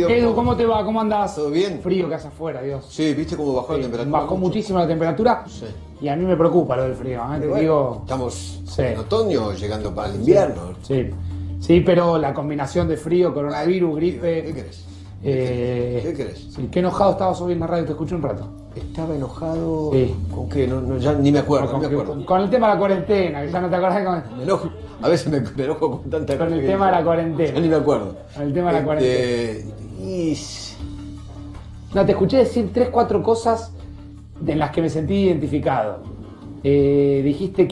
Edu, ¿cómo te va? ¿Cómo andás? ¿Todo bien? Frío que hace afuera, Dios. Sí, ¿viste cómo bajó la temperatura? Bajó muchísimo la temperatura. Sí. Y a mí me preocupa lo del frío, ¿eh? Te Bueno, digo. estamos Sí. en otoño, llegando para el invierno. Sí. Sí, pero la combinación de frío, coronavirus, gripe. ¿Qué querés? ¿Qué querés? Sí, qué enojado estabas hoy en la radio, te escuché un rato. Estaba enojado. Sí. ¿Con qué? No, ya ni me acuerdo, Con, no me acuerdo. con el tema de la cuarentena, que ya no te acordás Me enojo. A veces me enojo con tanta Con cosa el que tema de la dice. cuarentena. Ya ni me acuerdo. Con el tema de la cuarentena. Y... No, te escuché decir 3, 4 cosas en las que me sentí identificado. Dijiste,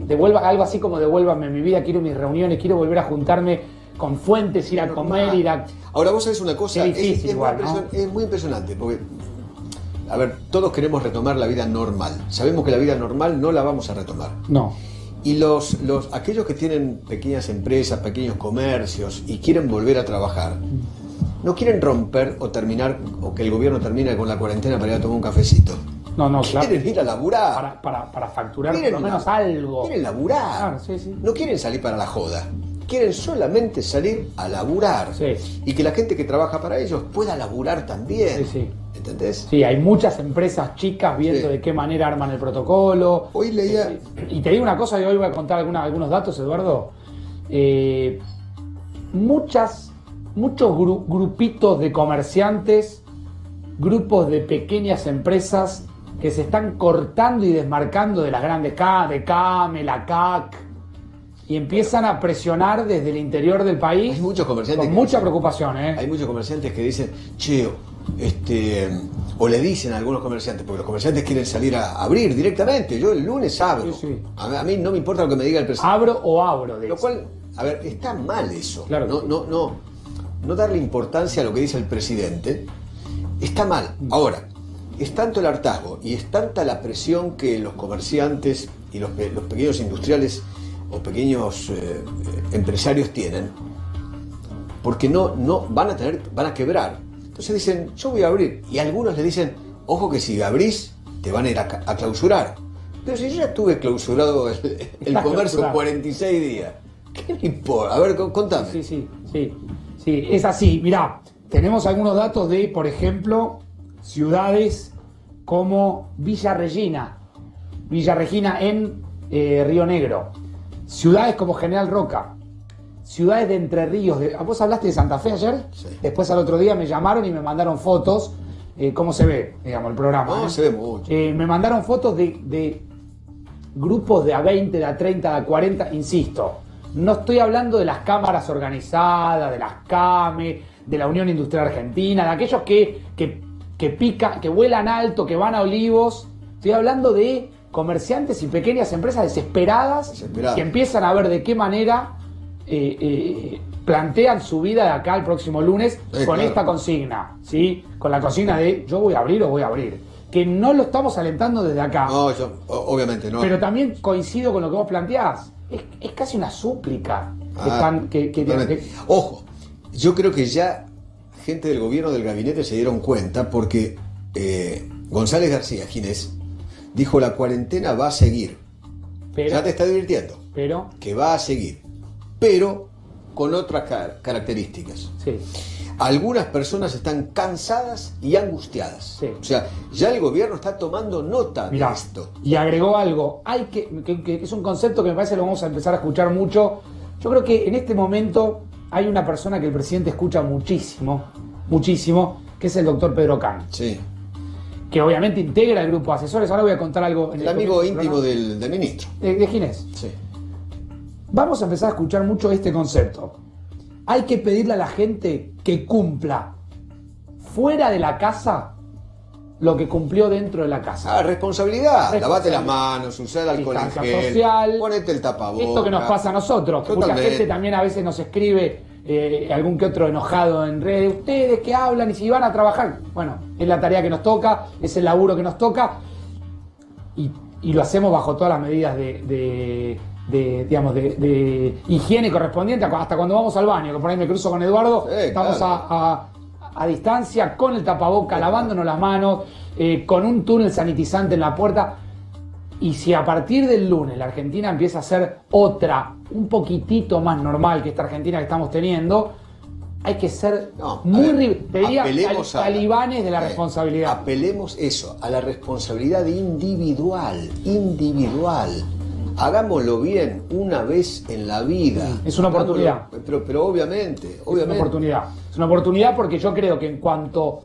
devuelva, algo así como devuélvame mi vida, quiero mis reuniones, quiero volver a juntarme con fuentes, ir a comer, ir a... Ahora vos sabés una cosa, Qué difícil igual, ¿no? es muy impresionante, porque, a ver, todos queremos retomar la vida normal. Sabemos que la vida normal no la vamos a retomar. No. Y aquellos que tienen pequeñas empresas, pequeños comercios y quieren volver a trabajar, no quieren romper o terminar, o que el gobierno termine con la cuarentena para ir a tomar un cafecito. No, claro. Quieren ir a laburar. Para facturar por lo menos algo. Quieren laburar. Claro, sí. No quieren salir para la joda. Quieren solamente salir a laburar. Sí. Y que la gente que trabaja para ellos pueda laburar también. Sí. ¿Entendés? Sí, hay muchas empresas chicas viendo de qué manera arman el protocolo. Hoy leía... Y te digo una cosa, y hoy voy a contar algunos datos, Eduardo. Muchos grupitos de comerciantes, grupos de pequeñas empresas que se están cortando y desmarcando de las grandes de CAME, la CAC, y empiezan a presionar desde el interior del país. Hay muchos comerciantes con mucha preocupación, ¿eh? Hay muchos comerciantes que dicen, che, o le dicen a algunos comerciantes, porque los comerciantes quieren salir a abrir directamente. Yo el lunes abro. Sí. A mí no me importa lo que me diga el presidente. Abro. Lo cual, a ver, está mal eso. Claro. No darle importancia a lo que dice el presidente está mal. Ahora, es tanto el hartazgo y es tanta la presión que los comerciantes y los pequeños industriales o pequeños empresarios tienen, porque no van a quebrar. Entonces dicen, yo voy a abrir, y algunos le dicen, ojo que si abrís te van a ir a clausurar. Pero si yo ya tuve clausurado el comercio 46 días, ¿qué me importa? A ver, contame. Sí, es así. Mirá, tenemos algunos datos de, por ejemplo, ciudades como Villa Regina en Río Negro, ciudades como General Roca, ciudades de Entre Ríos. ¿Vos hablaste de Santa Fe ayer? Sí. Después al otro día me llamaron y me mandaron fotos. ¿Cómo se ve, digamos, el programa? No, se ve mucho. Me mandaron fotos de grupos de A20, de A30, de A40, insisto. No estoy hablando de las cámaras organizadas, de las CAME, de la Unión Industrial Argentina, de aquellos que pican, que vuelan alto, que van a Olivos. Estoy hablando de comerciantes y pequeñas empresas desesperadas. Que empiezan a ver de qué manera plantean su vida de acá el próximo lunes con esta consigna, ¿sí? Con la consigna de yo voy a abrir o voy a abrir. Que no lo estamos alentando desde acá. No, obviamente no. Pero también coincido con lo que vos planteás. Es casi una súplica. Ojo, yo creo que ya gente del gobierno del gabinete se dieron cuenta porque González García, Ginés, dijo la cuarentena va a seguir. Ya te está divirtiendo. Pero que va a seguir. Pero con otras características. Sí. Algunas personas están cansadas y angustiadas. Sí. O sea, ya el gobierno está tomando nota de esto. Y agregó algo, que es un concepto que me parece que lo vamos a empezar a escuchar mucho. Yo creo que en este momento hay una persona que el presidente escucha muchísimo, que es el doctor Pedro Can. Sí. Que obviamente integra el grupo de asesores. Ahora voy a contar algo. El amigo íntimo del ministro. De Ginés. Sí. Vamos a empezar a escuchar mucho este concepto. Hay que pedirle a la gente que cumpla fuera de la casa lo que cumplió dentro de la casa. Responsabilidad. Lavate las manos, usá el alcohol en gel, social, ponete el tapabocas. Esto que nos pasa a nosotros. Que mucha gente también a veces nos escribe, algún que otro enojado en redes. Ustedes que hablan y si van a trabajar. Bueno, es la tarea que nos toca, es el laburo que nos toca. Y lo hacemos bajo todas las medidas de higiene correspondiente, hasta cuando vamos al baño, que por ahí me cruzo con Eduardo, estamos claro. a distancia, con el tapaboca, lavándonos las manos, con un túnel sanitizante en la puerta. Y si a partir del lunes la Argentina empieza a ser otra, un poquitito más normal que esta Argentina que estamos teniendo, hay que ser No, muy... a ver, te diría apelemos a- talibanes de la responsabilidad. Apelemos eso, a la responsabilidad individual. Hagámoslo bien una vez en la vida. Es una oportunidad. Pero obviamente. Es una oportunidad. Es una oportunidad porque yo creo que en cuanto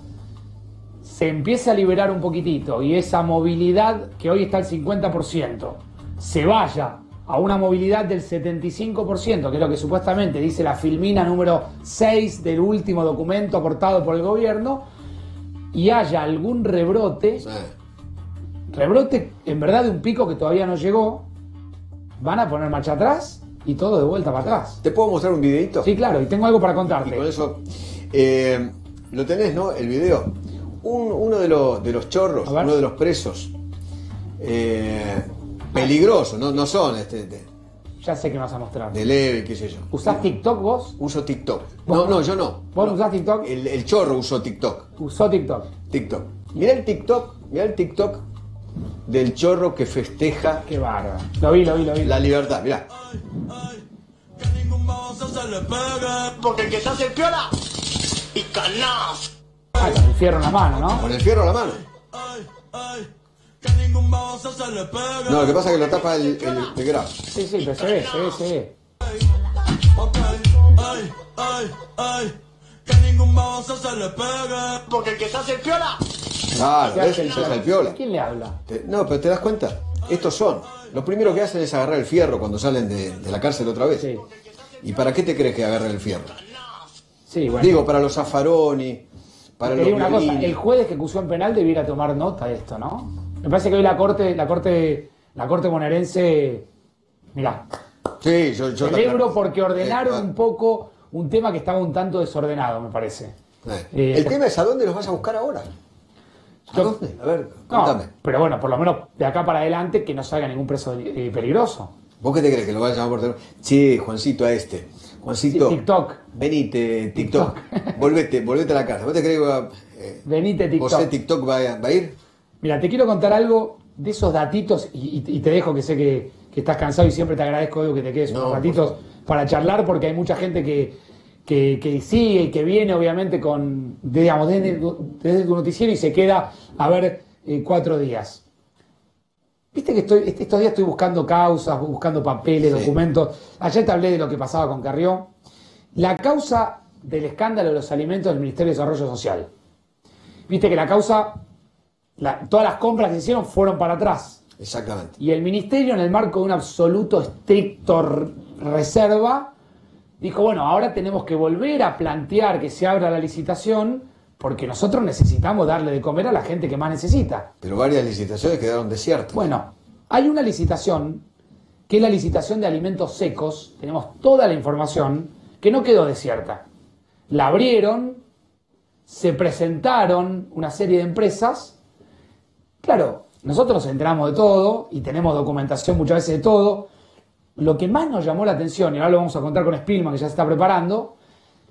se empiece a liberar un poquitito y esa movilidad que hoy está al 50% se vaya a una movilidad del 75%, que es lo que supuestamente dice la filmina número 6 del último documento aportado por el gobierno, y haya algún rebrote, Sí. rebrote en verdad de un pico que todavía no llegó, van a poner marcha atrás y todo de vuelta para atrás. ¿Te puedo mostrar un videito? Sí, claro, y tengo algo para Y contarte. con eso, lo tenés, ¿no? El video. Uno de los chorros, A ver. uno de los presos, peligrosos, no son Ya sé que me vas a mostrar. de leve, qué sé yo. ¿Usás TikTok vos? Uso TikTok. ¿Vos? No, yo no. ¿Vos No. usás TikTok? El chorro usó TikTok. Usó TikTok. Mirá el TikTok del chorro que festeja Qué bárbaro. Lo vi. la libertad. Mirá. Que ningún baboso se le pegue. Porque el que se hace piola y canaz. Ah, con el fierro en la mano, ¿no? Con el fierro a la mano. Que ningún baboso se le pegue. No, lo que pasa es que lo tapa el graf. Sí, pero se ve. Ok, que ningún baboso se le pegue. Porque el que se hace piola. Claro, ¿Qué ¿ves? hace el Se hace el fierro? piola. ¿Quién le habla? No, pero te das cuenta, estos son. Lo primero que hacen es agarrar el fierro cuando salen de la cárcel otra vez. Sí. ¿Y para qué te crees que agarran el fierro? Sí, bueno. Digo, para los Zaffaroni, para Te los digo una cosa, Violini. el juez que acusó en penal debiera tomar nota de esto, ¿no? Me parece que hoy la corte bonaerense, mirá, Sí, yo celebro porque ordenaron Ah, un poco un tema que estaba un tanto desordenado, me parece. El tema es a dónde los vas a buscar ahora. ¿A Yo- dónde? A ver, No, contame. pero bueno, por lo menos de acá para adelante que no salga ningún preso peligroso. ¿Vos qué te crees? ¿Que lo vas a llamar por teléfono? Sí, Juancito, a este. Juancito. Sí, TikTok. Venite, TikTok. Volvete a la casa. ¿Vos te crees que Venite TikTok. José TikTok va a ir? Mira, te quiero contar algo de esos datitos y te dejo que sé que estás cansado y siempre te agradezco, Edu, que te quedes No, unos por ratitos favor. para charlar porque hay mucha gente que sigue y que viene obviamente digamos, desde tu noticiero y se queda a ver 4 días. Viste que estos días estoy buscando causas, buscando papeles, Sí. documentos. Ayer te hablé de lo que pasaba con Carrió. La causa del escándalo de los alimentos del Ministerio de Desarrollo Social. Viste que la causa, todas las compras que se hicieron fueron para atrás. Exactamente. Y el Ministerio, en el marco de un absoluto estricto reserva, dijo, bueno, ahora tenemos que volver a plantear que se abra la licitación porque nosotros necesitamos darle de comer a la gente que más necesita. Pero varias licitaciones quedaron desiertas. Bueno, hay una licitación, que es la licitación de alimentos secos, tenemos toda la información, que no quedó desierta. La abrieron, se presentaron una serie de empresas. Claro, nosotros nos enteramos de todo y tenemos documentación muchas veces de todo. Lo que más nos llamó la atención, y ahora lo vamos a contar con Spielman, que ya se está preparando,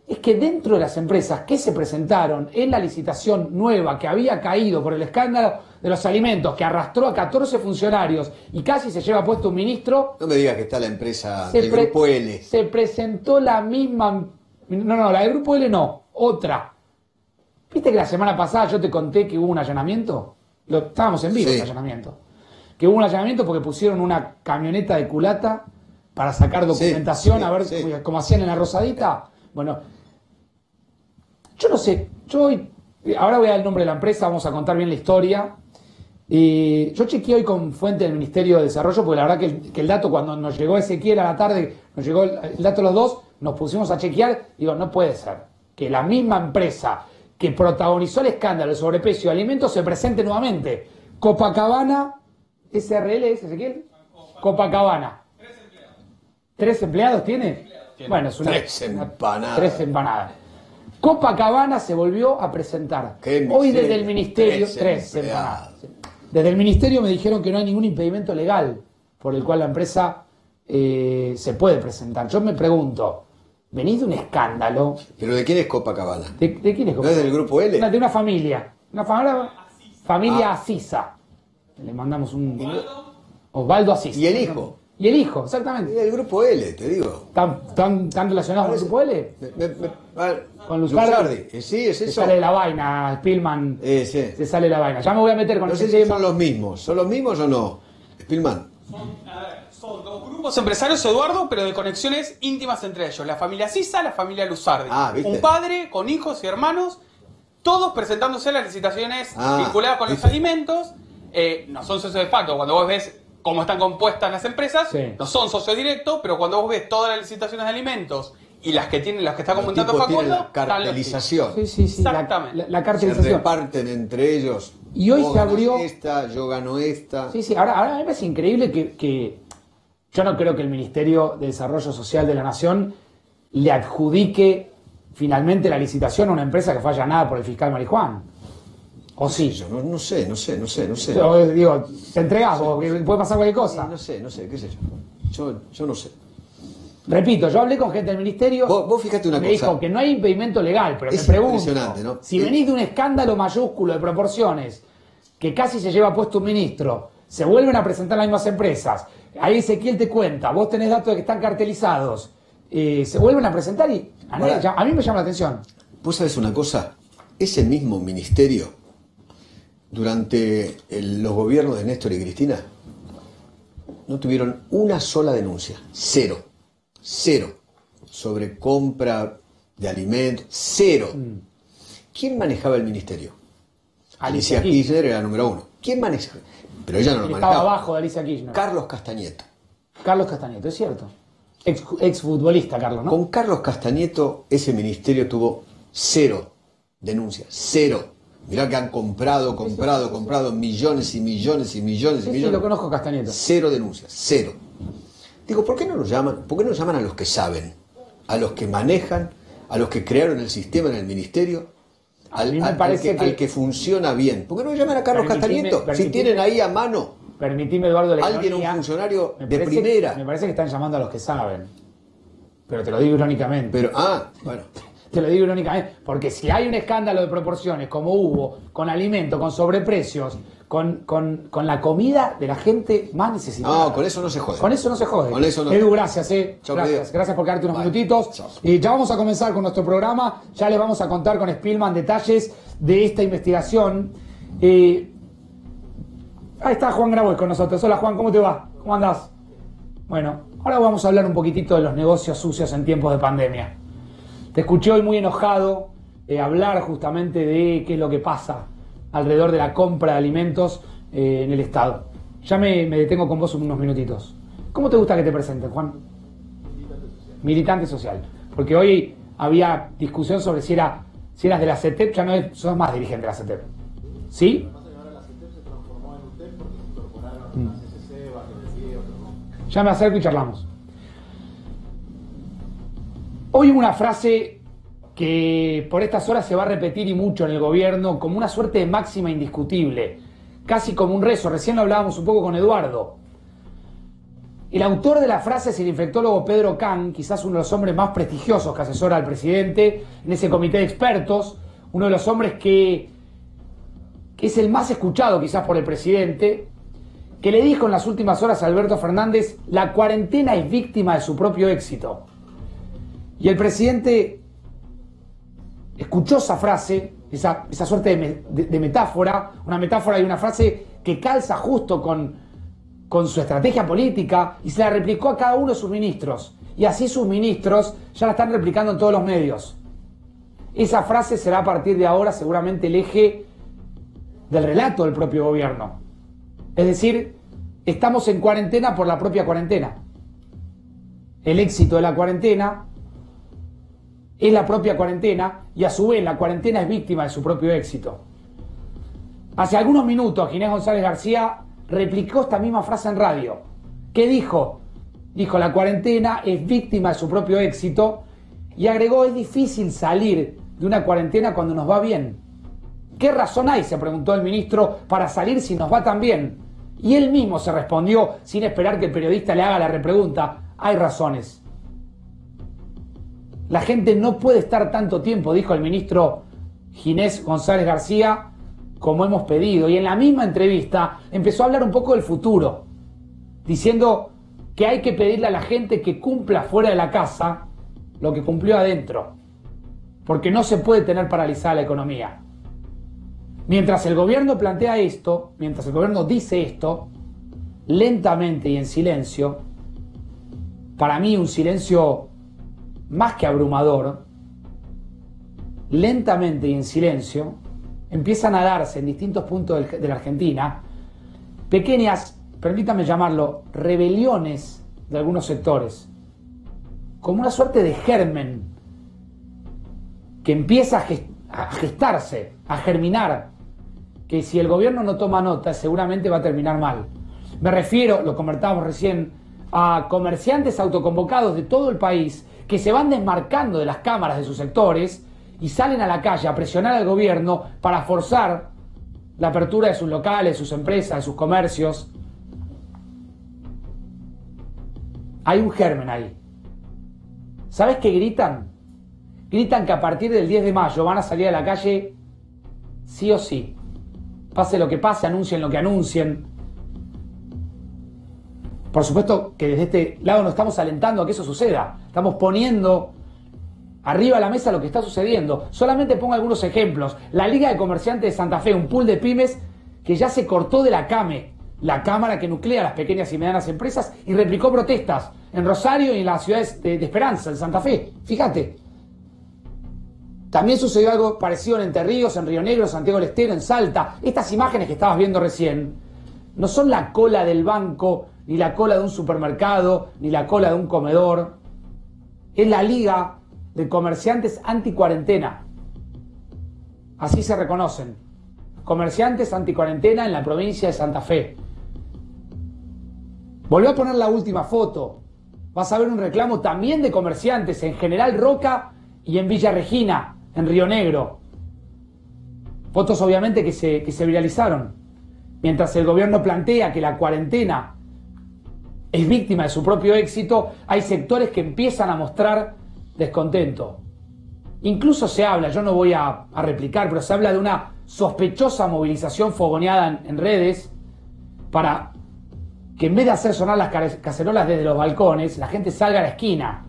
es que dentro de las empresas que se presentaron en la licitación nueva que había caído por el escándalo de los alimentos, que arrastró a 14 funcionarios y casi se lleva puesto un ministro, No me digas que está la empresa se del pre- Grupo L. se presentó la misma... No, la del Grupo L no, otra. ¿Viste que la semana pasada yo te conté que hubo un allanamiento? Estábamos en vivo, Sí. el allanamiento. Que hubo un allanamiento porque pusieron una camioneta de culata para sacar documentación, sí, a ver sí. cómo hacían en la Rosadita. Bueno, yo no sé, ahora voy a dar el nombre de la empresa, vamos a contar bien la historia. Yo chequeé hoy con fuente del Ministerio de Desarrollo, porque la verdad que el dato, cuando nos llegó Ezequiel a la tarde, nos llegó el dato los dos, nos pusimos a chequear, digo, no puede ser que la misma empresa que protagonizó el escándalo de sobreprecio de alimentos se presente nuevamente. Copacabana, SRL, ¿es Ezequiel? Copacabana. 3 empleados tiene? Bueno, es una... 3 empanadas. 3 empanadas. Copacabana se volvió a presentar. Qué Hoy miseria. desde el Ministerio... 3 3 empleados. empanadas. Desde el Ministerio me dijeron que no hay ningún impedimento legal por el cual la empresa se puede presentar. Yo me pregunto, venís de un escándalo... ¿Pero de quién es Copacabana? ¿De quién es ¿No es del Grupo L? De una familia. Una familia Asisa. Le mandamos un... Osvaldo Asís. ¿Y el hijo? Y el hijo, exactamente. El grupo L, te digo. ¿Están relacionados con el grupo L? Con Luzardi. Sí, es Se eso. sale la vaina, Spielman. Sí. Se sale la vaina. Ya me voy a meter con No ese sé si tema. son los mismos. ¿Son los mismos o no? Spielman. Son dos grupos empresarios, Eduardo, pero de conexiones íntimas entre ellos. La familia Sisa, la familia Luzardi. ¿Viste? Un padre con hijos y hermanos, todos presentándose a las licitaciones vinculadas con ¿viste? los alimentos. No son socios de facto. Cuando vos ves cómo están compuestas las empresas, Sí. no son socios directos, pero cuando vos ves todas las licitaciones de alimentos y las que está Los comentando tipos tienen Facundo, la cartelización. Sí. Exactamente. La Se cartelización. reparten entre ellos. Y hoy Vos se ganás abrió- esta, yo gano esta. Sí. Ahora a mí me parece increíble que yo no creo que el Ministerio de Desarrollo Social de la Nación le adjudique finalmente la licitación a una empresa que fue allanada por el fiscal Marijuán. ¿O sí? Yo no sé. Yo digo, te entregás, porque puede pasar cualquier cosa. No sé, qué sé yo. Yo no sé. Repito, yo hablé con gente del ministerio. Vos fíjate una me cosa. dijo que no hay impedimento legal, pero Es me pregunto, impresionante, ¿no? si venís de un escándalo mayúsculo de proporciones, que casi se lleva puesto un ministro, se vuelven a presentar las mismas empresas, ahí Ezequiel te cuenta, vos tenés datos de que están cartelizados, se vuelven a presentar y a mí me llama la atención. Vos sabés una cosa, ese mismo ministerio, durante los gobiernos de Néstor y Cristina, no tuvieron una sola denuncia. Cero. Sobre compra de alimentos. Cero. ¿Quién manejaba el ministerio? Alicia Kirchner era la número uno. ¿Quién manejaba? Pero ella no lo Estaba manejaba. abajo de Alicia Kirchner. Carlos Castañeto. Carlos Castañeto, es cierto. Ex futbolista, Carlos, ¿no? Con Carlos Castañeto ese ministerio tuvo cero denuncias. Cero. Mirá que han comprado millones y millones y millones y Sí, millones. lo conozco, Castañeto. Cero denuncias, cero. Digo, ¿por qué no nos llaman? ¿Por qué no llaman a los que saben? A los que manejan, a los que crearon el sistema en el ministerio, A mí me parece al que funciona bien. ¿Por qué no llaman a Carlos Castañeto? Si tienen ahí a mano Permitime, Eduardo, la alguien, un ironía. funcionario Me de parece- primera. Me parece que están llamando a los que saben. Pero te lo digo irónicamente. Pero, bueno. Te lo digo irónicamente, porque si hay un escándalo de proporciones como hubo con alimentos, con sobreprecios, con la comida de la gente más necesitada. No, con eso no se jode. Con eso no se jode. Con eso no. Edu, gracias, Chau, gracias. querido. Gracias por quedarte unos Bye. minutitos. Chau. Y ya vamos a comenzar con nuestro programa. Ya les vamos a contar con Spielman detalles de esta investigación. Ahí está Juan Grabois con nosotros. Hola Juan, ¿cómo te va? ¿Cómo andás? Bueno, ahora vamos a hablar un poquitito de los negocios sucios en tiempos de pandemia. Te escuché hoy muy enojado hablar justamente de qué es lo que pasa alrededor de la compra de alimentos en el Estado. Ya me detengo con vos unos minutitos. ¿Cómo te gusta que te presenten, Juan? Militante social. Porque hoy había discusión sobre si eras de la CETEP, ya no sos más dirigente de la CETEP. ¿Sí? Ya me acerco y charlamos. Hoy hubo una frase que por estas horas se va a repetir y mucho en el gobierno como una suerte de máxima indiscutible, casi como un rezo. Recién lo hablábamos un poco con Eduardo. El autor de la frase es el infectólogo Pedro Kahn, quizás uno de los hombres más prestigiosos que asesora al presidente en ese comité de expertos, uno de los hombres que es el más escuchado quizás por el presidente, que le dijo en las últimas horas a Alberto Fernández: la cuarentena es víctima de su propio éxito. Y el presidente escuchó esa frase, esa suerte de metáfora, una metáfora y una frase que calza justo con su estrategia política, y se la replicó a cada uno de sus ministros. Y así sus ministros ya la están replicando en todos los medios. Esa frase será a partir de ahora seguramente el eje del relato del propio gobierno. Es decir, estamos en cuarentena por la propia cuarentena. El éxito de la cuarentena es la propia cuarentena, y a su vez la cuarentena es víctima de su propio éxito. Hace algunos minutos Ginés González García replicó esta misma frase en radio. ¿Qué dijo? Dijo: la cuarentena es víctima de su propio éxito, y agregó: es difícil salir de una cuarentena cuando nos va bien. ¿Qué razón hay?, se preguntó el ministro, para salir si nos va tan bien. Y él mismo se respondió, sin esperar que el periodista le haga la repregunta: hay razones. La gente no puede estar tanto tiempo, dijo el ministro Ginés González García, como hemos pedido. Y en la misma entrevista empezó a hablar un poco del futuro, diciendo que hay que pedirle a la gente que cumpla fuera de la casa lo que cumplió adentro, porque no se puede tener paralizada la economía. Mientras el gobierno plantea esto, mientras el gobierno dice esto, lentamente y en silencio, para mí un silencio más que abrumador, lentamente y en silencio, empiezan a darse en distintos puntos de la Argentina pequeñas, permítame llamarlo, rebeliones de algunos sectores, como una suerte de germen que empieza a gestarse, a germinar, que si el gobierno no toma nota seguramente va a terminar mal. Me refiero, lo comentábamos recién, a comerciantes autoconvocados de todo el país que se van desmarcando de las cámaras de sus sectores y salen a la calle a presionar al gobierno para forzar la apertura de sus locales, de sus empresas, de sus comercios. Hay un germen ahí. ¿Sabes qué gritan? Gritan que a partir del 10 de mayo van a salir a la calle sí o sí. Pase lo que pase, anuncien lo que anuncien. Por supuesto que desde este lado no estamos alentando a que eso suceda. Estamos poniendo arriba de la mesa lo que está sucediendo. Solamente pongo algunos ejemplos. La Liga de Comerciantes de Santa Fe, un pool de pymes que ya se cortó de la CAME, la cámara que nuclea a las pequeñas y medianas empresas, y replicó protestas en Rosario y en las ciudades de Esperanza, en Santa Fe. Fíjate. También sucedió algo parecido en Entre Ríos, en Río Negro, Santiago del Estero, en Salta. Estas imágenes que estabas viendo recién no son la cola del banco, ni la cola de un supermercado, ni la cola de un comedor. Es la Liga de Comerciantes Anticuarentena. Así se reconocen. Comerciantes Anticuarentena en la provincia de Santa Fe. Volvió a poner la última foto. Vas a ver un reclamo también de comerciantes en General Roca y en Villa Regina, en Río Negro. Fotos obviamente que se viralizaron. Mientras el gobierno plantea que la cuarentena es víctima de su propio éxito, hay sectores que empiezan a mostrar descontento. Incluso se habla, yo no voy a replicar, pero se habla de una sospechosa movilización fogoneada en redes para que en vez de hacer sonar las cacerolas desde los balcones, la gente salga a la esquina,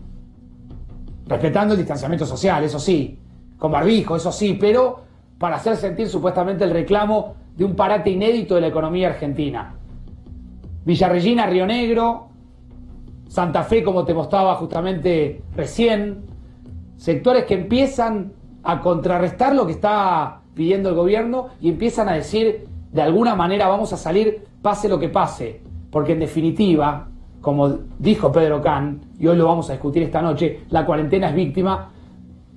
respetando el distanciamiento social, eso sí, con barbijo, eso sí, pero para hacer sentir supuestamente el reclamo de un parate inédito de la economía argentina. Villa Regina, Río Negro, Santa Fe, como te mostraba justamente recién, sectores que empiezan a contrarrestar lo que está pidiendo el gobierno y empiezan a decir, de alguna manera vamos a salir pase lo que pase, porque en definitiva, como dijo Pedro Can, y hoy lo vamos a discutir esta noche, la cuarentena es víctima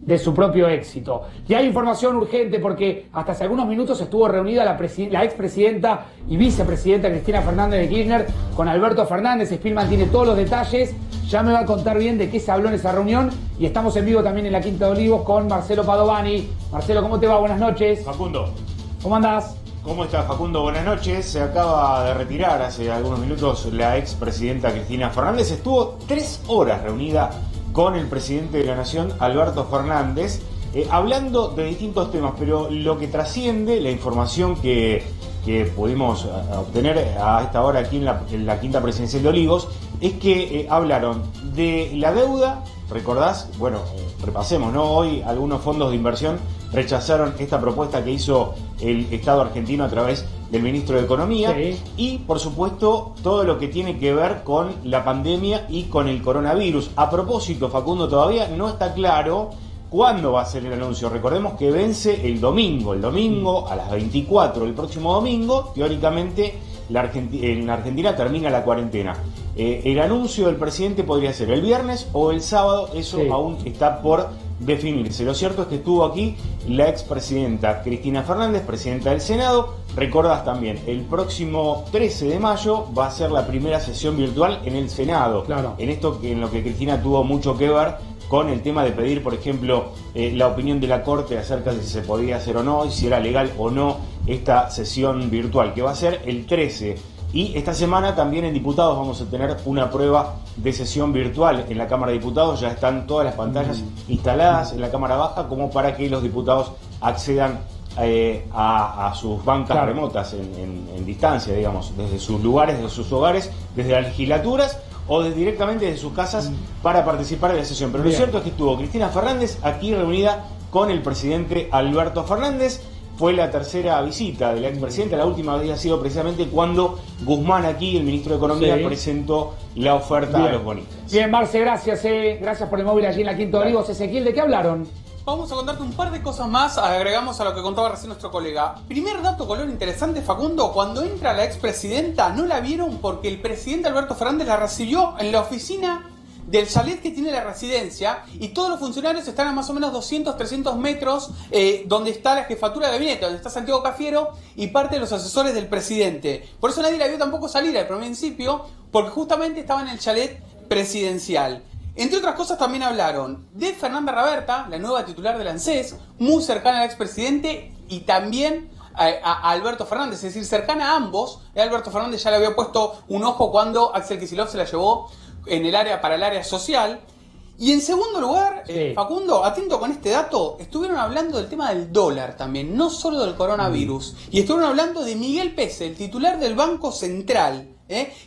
de su propio éxito. Y hay información urgente porque hasta hace algunos minutos estuvo reunida la expresidenta y vicepresidenta Cristina Fernández de Kirchner con Alberto Fernández. Spillman tiene todos los detalles, ya me va a contar bien de qué se habló en esa reunión, y estamos en vivo también en la Quinta de Olivos con Marcelo Padovani. Marcelo, ¿cómo te va? Buenas noches. Facundo. ¿Cómo andás? ¿Cómo estás, Facundo? Buenas noches. Se acaba de retirar hace algunos minutos la expresidenta Cristina Fernández. Estuvo 3 horas reunida con el presidente de la Nación, Alberto Fernández, hablando de distintos temas, pero lo que trasciende, la información que pudimos obtener a esta hora aquí en la Quinta Presidencial de Olivos, es que hablaron de la deuda. ¿Recordás? Bueno, repasemos, ¿no? Hoy algunos fondos de inversión rechazaron esta propuesta que hizo el Estado argentino a través del ministro de Economía. Sí. Y, por supuesto, todo lo que tiene que ver con la pandemia y con el coronavirus. A propósito, Facundo, todavía no está claro cuándo va a ser el anuncio. Recordemos que vence el domingo a las 24, el próximo domingo, teóricamente en Argentina termina la cuarentena. El anuncio del presidente podría ser el viernes o el sábado, eso sí, aún está por definirse. Lo cierto es que estuvo aquí la expresidenta Cristina Fernández, presidenta del Senado. Recordás también, el próximo 13 de mayo va a ser la primera sesión virtual en el Senado. Claro. En lo que Cristina tuvo mucho que ver con el tema de pedir, por ejemplo, la opinión de la Corte acerca de si se podía hacer o no, y si era legal o no esta sesión virtual, que va a ser el 13. Y esta semana también en diputados vamos a tener una prueba de sesión virtual en la Cámara de Diputados. Ya están todas las pantallas instaladas en la Cámara Baja como para que los diputados accedan a sus bancas, claro, remotas en distancia, digamos, desde sus lugares, desde sus hogares, desde las legislaturas o directamente desde sus casas para participar de la sesión. Pero Bien. lo cierto es que estuvo Cristina Fernández aquí reunida con el presidente Alberto Fernández. Fue la tercera visita de la expresidenta. La última había sido precisamente cuando Guzmán aquí, el ministro de Economía, Sí. presentó la oferta Bien. a los bonistas. Bien, Marce, gracias. Gracias por el móvil allí en la Quinta de Olivos. Ezequiel, ¿de qué hablaron? Vamos a contarte un par de cosas más, agregamos a lo que contaba recién nuestro colega. Primer dato color interesante, Facundo, cuando entra la expresidenta no la vieron porque el presidente Alberto Fernández la recibió en la oficina del chalet que tiene la residencia y todos los funcionarios están a más o menos 200, 300 metros donde está la jefatura de gabinete, donde está Santiago Cafiero y parte de los asesores del presidente. Por eso nadie la vio tampoco salir al principio, porque justamente estaba en el chalet presidencial. Entre otras cosas también hablaron de Fernanda Raberta, la nueva titular del ANSES, muy cercana al expresidente y también a Alberto Fernández, es decir, cercana a ambos. Alberto Fernández ya le había puesto un ojo cuando Axel Kicillof se la llevó en el área para el área social. Y en segundo lugar, Sí. Facundo, atento con este dato, estuvieron hablando del tema del dólar también, no solo del coronavirus. Y estuvieron hablando de Miguel Pese, el titular del Banco Central.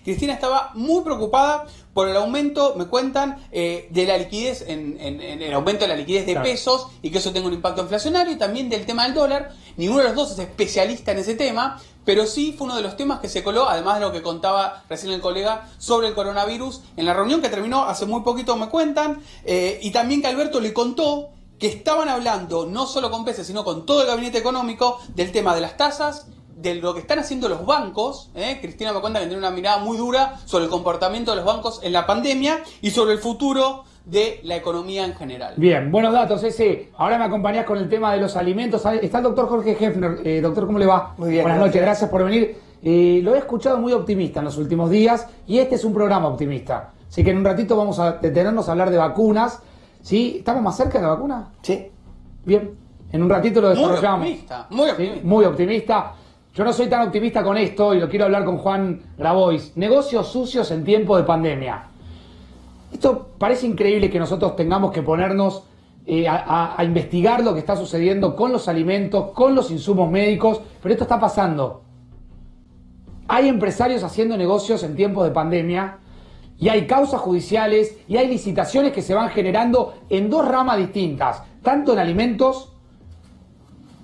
Cristina estaba muy preocupada por el aumento, me cuentan, de la liquidez, en el aumento de la liquidez de Claro. pesos y que eso tenga un impacto inflacionario y también del tema del dólar. Ninguno de los dos es especialista en ese tema, pero sí fue uno de los temas que se coló, además de lo que contaba recién el colega sobre el coronavirus, en la reunión que terminó hace muy poquito, me cuentan, y también que Alberto le contó que estaban hablando, no solo con Pese, sino con todo el gabinete económico, del tema de las tasas, de lo que están haciendo los bancos. Cristina me cuenta que tiene una mirada muy dura sobre el comportamiento de los bancos en la pandemia y sobre el futuro de la economía en general. Bien, buenos datos, ese. Ahora me acompañás con el tema de los alimentos. Está el doctor Jorge Hefner. Doctor, ¿cómo le va? Muy bien, Buenas gracias. noches, gracias por venir. Lo he escuchado muy optimista en los últimos días y este es un programa optimista. Así que en un ratito vamos a detenernos a hablar de vacunas. ¿Sí? ¿Estamos más cerca de la vacuna? Sí. Bien, en un ratito lo Muy desarrollamos. optimista, muy ¿Sí? optimista. Muy optimista. Yo no soy tan optimista con esto y lo quiero hablar con Juan Grabois. Negocios sucios en tiempo de pandemia. Esto parece increíble que nosotros tengamos que ponernos a investigar lo que está sucediendo con los alimentos, con los insumos médicos, pero esto está pasando. Hay empresarios haciendo negocios en tiempos de pandemia y hay causas judiciales y hay licitaciones que se van generando en dos ramas distintas, tanto en alimentos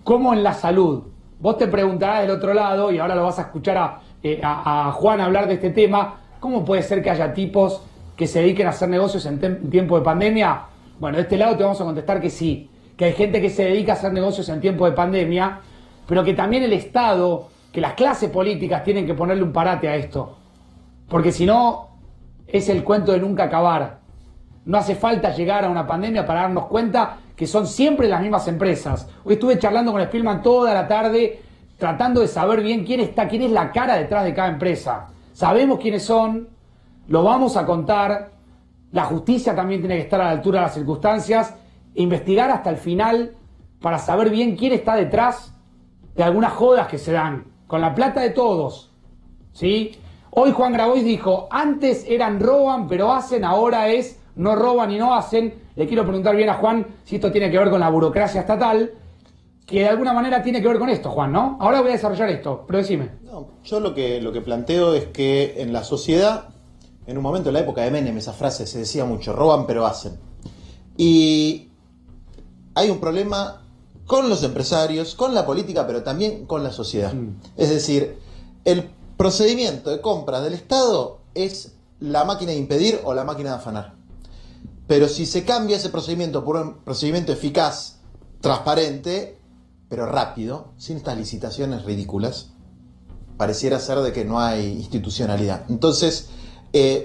como en la salud. Vos te preguntarás del otro lado, y ahora lo vas a escuchar a Juan hablar de este tema, ¿cómo puede ser que haya tipos que se dediquen a hacer negocios en tiempo de pandemia? Bueno, de este lado te vamos a contestar que sí, que hay gente que se dedica a hacer negocios en tiempo de pandemia, pero que también el Estado, que las clases políticas tienen que ponerle un parate a esto. Porque si no, es el cuento de nunca acabar. No hace falta llegar a una pandemia para darnos cuenta que son siempre las mismas empresas. Hoy estuve charlando con Spielman toda la tarde, tratando de saber bien quién es la cara detrás de cada empresa. Sabemos quiénes son, lo vamos a contar. La justicia también tiene que estar a la altura de las circunstancias, e investigar hasta el final para saber bien quién está detrás de algunas jodas que se dan, con la plata de todos. ¿Sí? Hoy Juan Grabois dijo, antes eran roban pero hacen, ahora es no roban y no hacen. Le quiero preguntar bien a Juan si esto tiene que ver con la burocracia estatal, que de alguna manera tiene que ver con esto, Juan, ¿no? Ahora voy a desarrollar esto, pero decime. No, yo lo que planteo es que en la sociedad, en un momento en la época de Menem, esa frase se decía mucho, roban pero hacen. Y hay un problema con los empresarios, con la política, pero también con la sociedad. Es decir, el procedimiento de compra del Estado es la máquina de impedir o la máquina de afanar. Pero si se cambia ese procedimiento por un procedimiento eficaz, transparente, pero rápido, sin estas licitaciones ridículas, pareciera ser de que no hay institucionalidad. Entonces,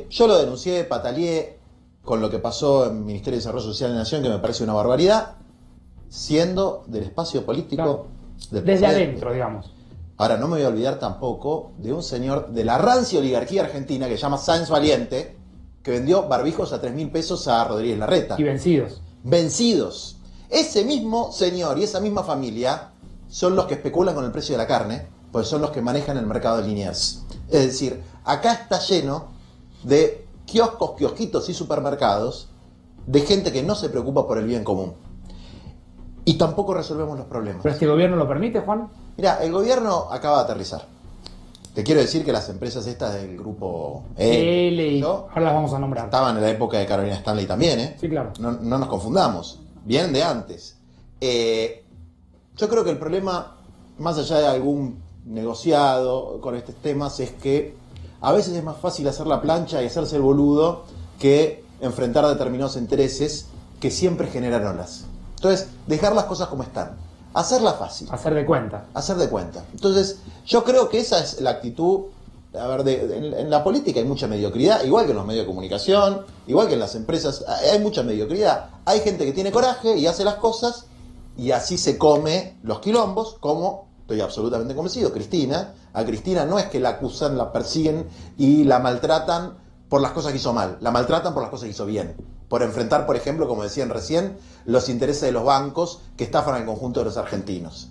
yo lo denuncié, pataleé con lo que pasó en el Ministerio de Desarrollo Social de la Nación, que me parece una barbaridad, siendo del espacio político Claro. del Desde presidente. adentro, digamos. Ahora, no me voy a olvidar tampoco de un señor de la rancia oligarquía argentina que se llama Sáenz Valiente, que vendió barbijos a 3.000 pesos a Rodríguez Larreta. Y vencidos. Vencidos. Ese mismo señor y esa misma familia son los que especulan con el precio de la carne, pues son los que manejan el mercado de Liniers. Es decir, acá está lleno de kioscos, kiosquitos y supermercados de gente que no se preocupa por el bien común. Y tampoco resolvemos los problemas. ¿Pero este gobierno lo permite, Juan? Mirá, el gobierno acaba de aterrizar. Te quiero decir que las empresas estas del grupo L, ¿no? ahora las vamos a nombrar. Estaban en la época de Carolina Stanley también, ¿eh? Sí, claro. No nos confundamos. Vienen de antes. Yo creo que el problema, más allá de algún negociado con estos temas, es que a veces es más fácil hacer la plancha y hacerse el boludo que enfrentar determinados intereses que siempre generan olas. Entonces, dejar las cosas como están. Hacerla fácil. Hacer de cuenta. Hacer de cuenta. Entonces, yo creo que esa es la actitud. A ver, en la política hay mucha mediocridad, igual que en los medios de comunicación, igual que en las empresas, hay mucha mediocridad. Hay gente que tiene coraje y hace las cosas, y así se come los quilombos, como estoy absolutamente convencido. Cristina, a Cristina no es que la acusan, la persiguen y la maltratan por las cosas que hizo mal, la maltratan por las cosas que hizo bien. Por enfrentar, por ejemplo, como decían recién, los intereses de los bancos que estafan al conjunto de los argentinos.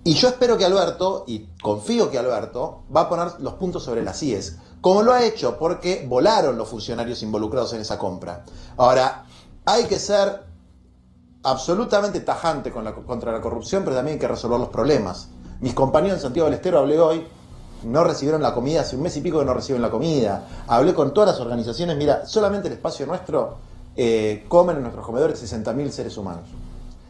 Y yo espero que Alberto, y confío que Alberto, va a poner los puntos sobre las IES, como lo ha hecho porque volaron los funcionarios involucrados en esa compra. Ahora, hay que ser absolutamente tajante contra la corrupción, pero también hay que resolver los problemas. Mis compañeros en Santiago del Estero, hablé hoy, no recibieron la comida, hace un mes y pico que no reciben la comida. Hablé con todas las organizaciones, mira, solamente el espacio nuestro comen en nuestros comedores 60.000 seres humanos.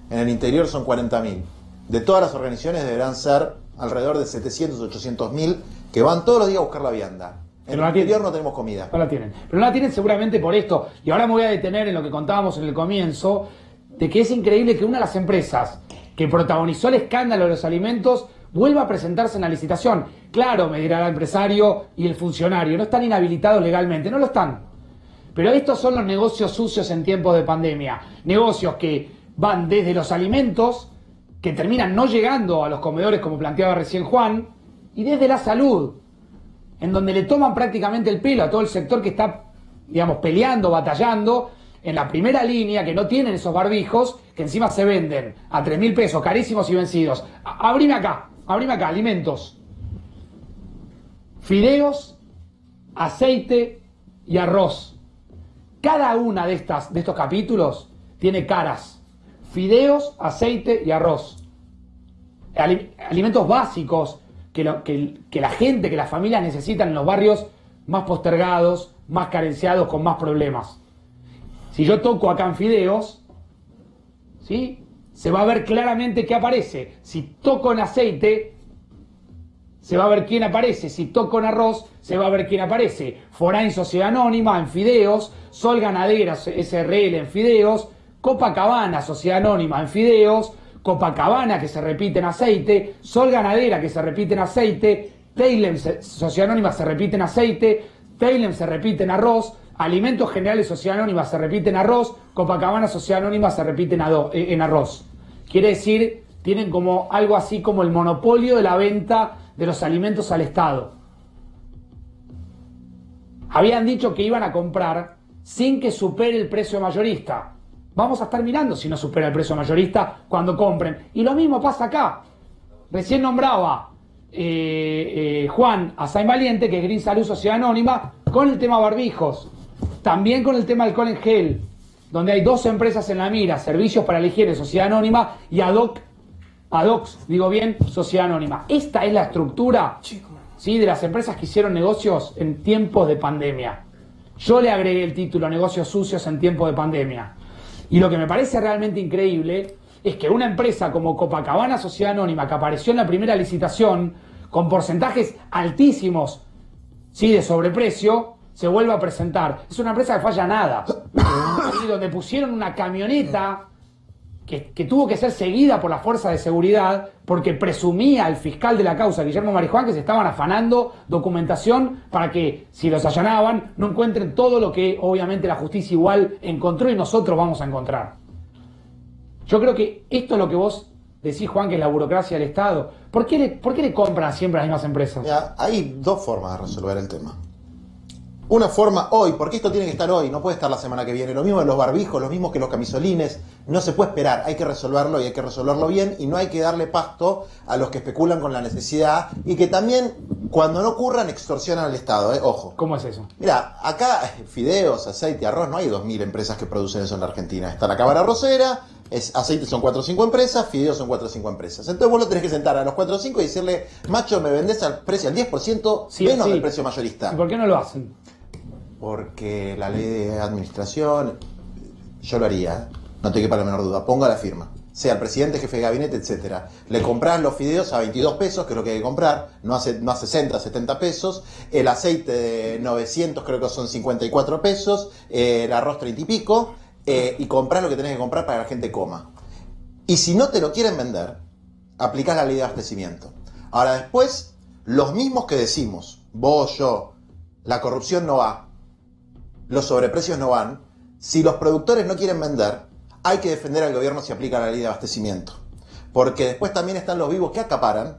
En el interior son 40.000. De todas las organizaciones deberán ser alrededor de 700, 800.000 que van todos los días a buscar la vianda. En el interior no tenemos comida. No la tienen. Pero no la tienen seguramente por esto. Y ahora me voy a detener en lo que contábamos en el comienzo, de que es increíble que una de las empresas que protagonizó el escándalo de los alimentos vuelva a presentarse en la licitación. Claro, me dirá el empresario y el funcionario, no están inhabilitados legalmente, no lo están. Pero estos son los negocios sucios en tiempos de pandemia. Negocios que van desde los alimentos, que terminan no llegando a los comedores, como planteaba recién Juan, y desde la salud, en donde le toman prácticamente el pelo a todo el sector que está, digamos, peleando, batallando, en la primera línea, que no tienen esos barbijos, que encima se venden a 3.000 pesos, carísimos y vencidos. Abrime acá, alimentos. Fideos, aceite y arroz. Cada una de estos capítulos tiene caras. Fideos, aceite y arroz. Alimentos básicos que la gente, que las familias necesitan en los barrios más postergados, más carenciados, con más problemas. Si yo toco acá en fideos, ¿sí?, se va a ver claramente qué aparece. Si toco en aceite, se va a ver quién aparece. Si toco en arroz, se va a ver quién aparece. Forain Sociedad Anónima en fideos, Sol Ganadera SRL en fideos, Copacabana Sociedad Anónima en fideos, Copacabana que se repite en aceite, Sol Ganadera que se repite en aceite, Teilem Sociedad Anónima se repite en aceite, Teilem se repite en arroz, Alimentos Generales Sociedad Anónima se repite en arroz, Copacabana Sociedad Anónima se repite en arroz. Quiere decir, tienen como algo así como el monopolio de la venta de los alimentos al Estado. Habían dicho que iban a comprar sin que supere el precio mayorista. Vamos a estar mirando si no supera el precio mayorista cuando compren. Y lo mismo pasa acá. Recién nombraba Juan a Sain Valiente, que es Green Salud Sociedad Anónima, con el tema barbijos. También con el tema alcohol en gel, donde hay dos empresas en la mira, Servicios para la Higiene Sociedad Anónima y Adox, digo bien, Sociedad Anónima. Esta es la estructura, ¿sí?, de las empresas que hicieron negocios en tiempos de pandemia. Yo le agregué el título Negocios Sucios en tiempos de pandemia. Y lo que me parece realmente increíble es que una empresa como Copacabana Sociedad Anónima, que apareció en la primera licitación con porcentajes altísimos, ¿sí?, de sobreprecio, se vuelva a presentar. Es una empresa que falla nada. ¿Sí?, donde pusieron una camioneta que tuvo que ser seguida por la fuerza de seguridad porque presumía el fiscal de la causa, Guillermo Marijuán, que se estaban afanando documentación para que, si los allanaban, no encuentren todo lo que obviamente la justicia igual encontró y nosotros vamos a encontrar. Yo creo que esto es lo que vos decís, Juan, que es la burocracia del Estado. ¿Por qué le compran siempre a las mismas empresas? Mira, hay dos formas de resolver el tema. Una forma hoy, porque esto tiene que estar hoy, no puede estar la semana que viene. Lo mismo de los barbijos, lo mismo que los camisolines. No se puede esperar, hay que resolverlo y hay que resolverlo bien. Y no hay que darle pasto a los que especulan con la necesidad y que también, cuando no ocurran, extorsionan al Estado. Ojo. ¿Cómo es eso? Mira, acá fideos, aceite, arroz, no hay 2.000 empresas que producen eso en la Argentina. Está la Cámara Arrocera, Aceite son 4 o 5 empresas, fideos son 4 o 5 empresas. Entonces vos lo tenés que sentar a los 4 o 5 y decirle, macho, me vendés al precio al 10% Sí, menos sí. del precio mayorista. ¿Y por qué no lo hacen? Porque la ley de administración, yo lo haría, no te quepa la menor duda, ponga la firma. Sea el presidente, jefe de gabinete, etcétera. Le comprás los fideos a 22 pesos, que es lo que hay que comprar, no a 60, 70 pesos. El aceite de 900 creo que son 54 pesos. El arroz 30 y pico. Y comprás lo que tenés que comprar para que la gente coma. Y si no te lo quieren vender, aplicás la ley de abastecimiento. Ahora después, los mismos que decimos, vos, yo, la corrupción no va, los sobreprecios no van, si los productores no quieren vender, hay que defender al gobierno si aplica la ley de abastecimiento. Porque después también están los vivos que acaparan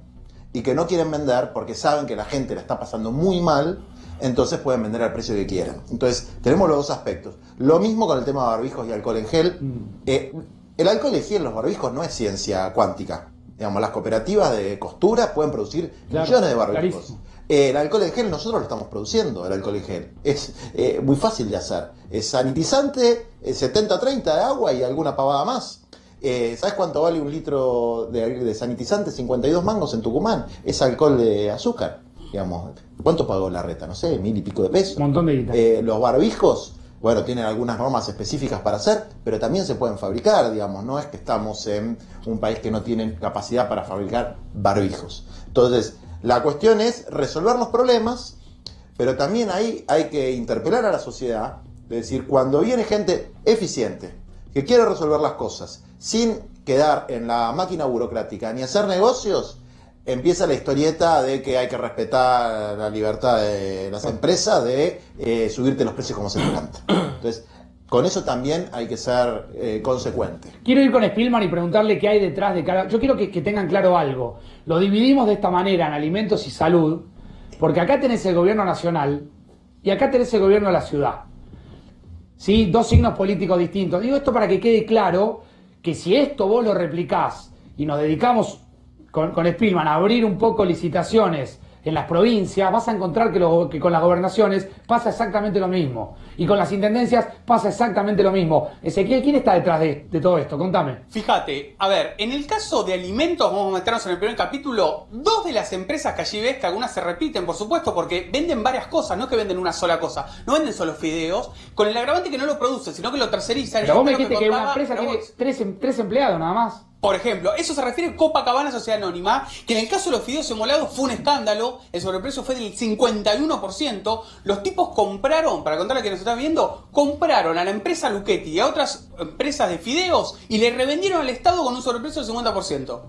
y que no quieren vender porque saben que la gente la está pasando muy mal, entonces pueden vender al precio que quieran. Entonces, tenemos los dos aspectos. Lo mismo con el tema de barbijos y alcohol en gel. El alcohol en gel en los barbijos no es ciencia cuántica. Digamos, las cooperativas de costura pueden producir millones de barbijos. Clarísimo. El alcohol en gel nosotros lo estamos produciendo, el alcohol en gel. Es muy fácil de hacer. Es sanitizante, 70-30 de agua y alguna pavada más. ¿Sabes cuánto vale un litro de sanitizante? 52 mangos en Tucumán. Es alcohol de azúcar. Digamos, ¿cuánto pagó la reta? No sé, 1000 y pico de pesos. Un montón de guita. Los barbijos, bueno, tienen algunas normas específicas para hacer, pero también se pueden fabricar, digamos. No es que estamos en un país que no tiene capacidad para fabricar barbijos. Entonces, la cuestión es resolver los problemas, pero también ahí hay que interpelar a la sociedad, es decir, cuando viene gente eficiente, que quiere resolver las cosas, sin quedar en la máquina burocrática ni hacer negocios, empieza la historieta de que hay que respetar la libertad de las empresas, de subirte los precios como se te canta. Entonces, con eso también hay que ser consecuente. Quiero ir con Spillman y preguntarle qué hay detrás de cada... Yo quiero que tengan claro algo. Lo dividimos de esta manera en alimentos y salud, porque acá tenés el gobierno nacional y acá tenés el gobierno de la ciudad. ¿Sí? Dos signos políticos distintos. Digo esto para que quede claro que si esto vos lo replicás y nos dedicamos con Spillman a abrir un poco licitaciones en las provincias, vas a encontrar que con las gobernaciones pasa exactamente lo mismo. Y con las intendencias pasa exactamente lo mismo. Ezequiel, ¿quién está detrás de todo esto? Contame. Fíjate, a ver, en el caso de alimentos, vamos a meternos en el primer capítulo, dos de las empresas que allí ves, que algunas se repiten, por supuesto, porque venden varias cosas, no es que venden una sola cosa, no venden solo fideos, con el agravante que no lo producen, sino que lo tercerizan. Pero Yo vos me creo dijiste que una contaba, empresa pero tiene vos- tres empleados nada más. Por ejemplo, eso se refiere a Copacabana Sociedad Anónima, que en el caso de los fideos emolados fue un escándalo, el sobreprecio fue del 51%, los tipos compraron, para contarle a quienes están viendo, compraron a la empresa Luchetti y a otras empresas de fideos y le revendieron al Estado con un sobreprecio del 50%.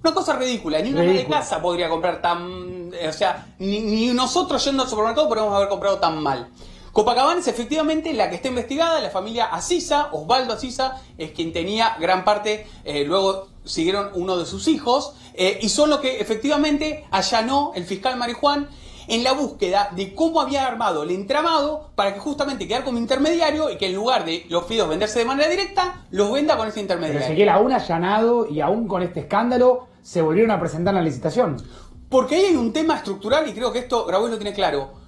Una cosa ridícula, ni una ama de Ridícula. casa podría comprar tan... O sea, ni nosotros yendo al supermercado podríamos haber comprado tan mal. Copacabana es efectivamente la que está investigada, la familia Asisa, Osvaldo Asisa, es quien tenía gran parte, luego siguieron uno de sus hijos, y son lo que efectivamente allanó el fiscal Marijuán en la búsqueda de cómo había armado el entramado para que justamente quedar como intermediario y que en lugar de los fideos venderse de manera directa, los venda con ese Pero intermediario. Ezequiel, aún allanado y aún con este escándalo, se volvieron a presentar en la licitación. Porque ahí hay un tema estructural y creo que esto Grabois lo tiene claro.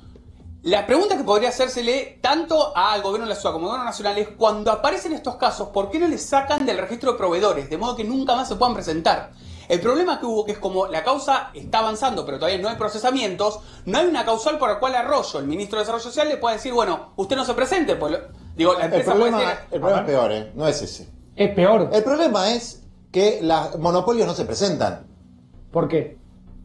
La pregunta que podría hacérsele tanto al gobierno de la ciudad como al gobierno nacional es cuando aparecen estos casos, ¿por qué no les sacan del registro de proveedores? De modo que nunca más se puedan presentar. El problema que hubo que es como la causa está avanzando, pero todavía no hay procesamientos, no hay una causal por la cual Arroyo, el ministro de Desarrollo Social, le pueda decir, bueno, usted no se presente. Pues, digo, la El empresa puede problema, decir... el problema es peor, no es ese. Es peor. El problema es que los monopolios no se presentan ¿Por qué?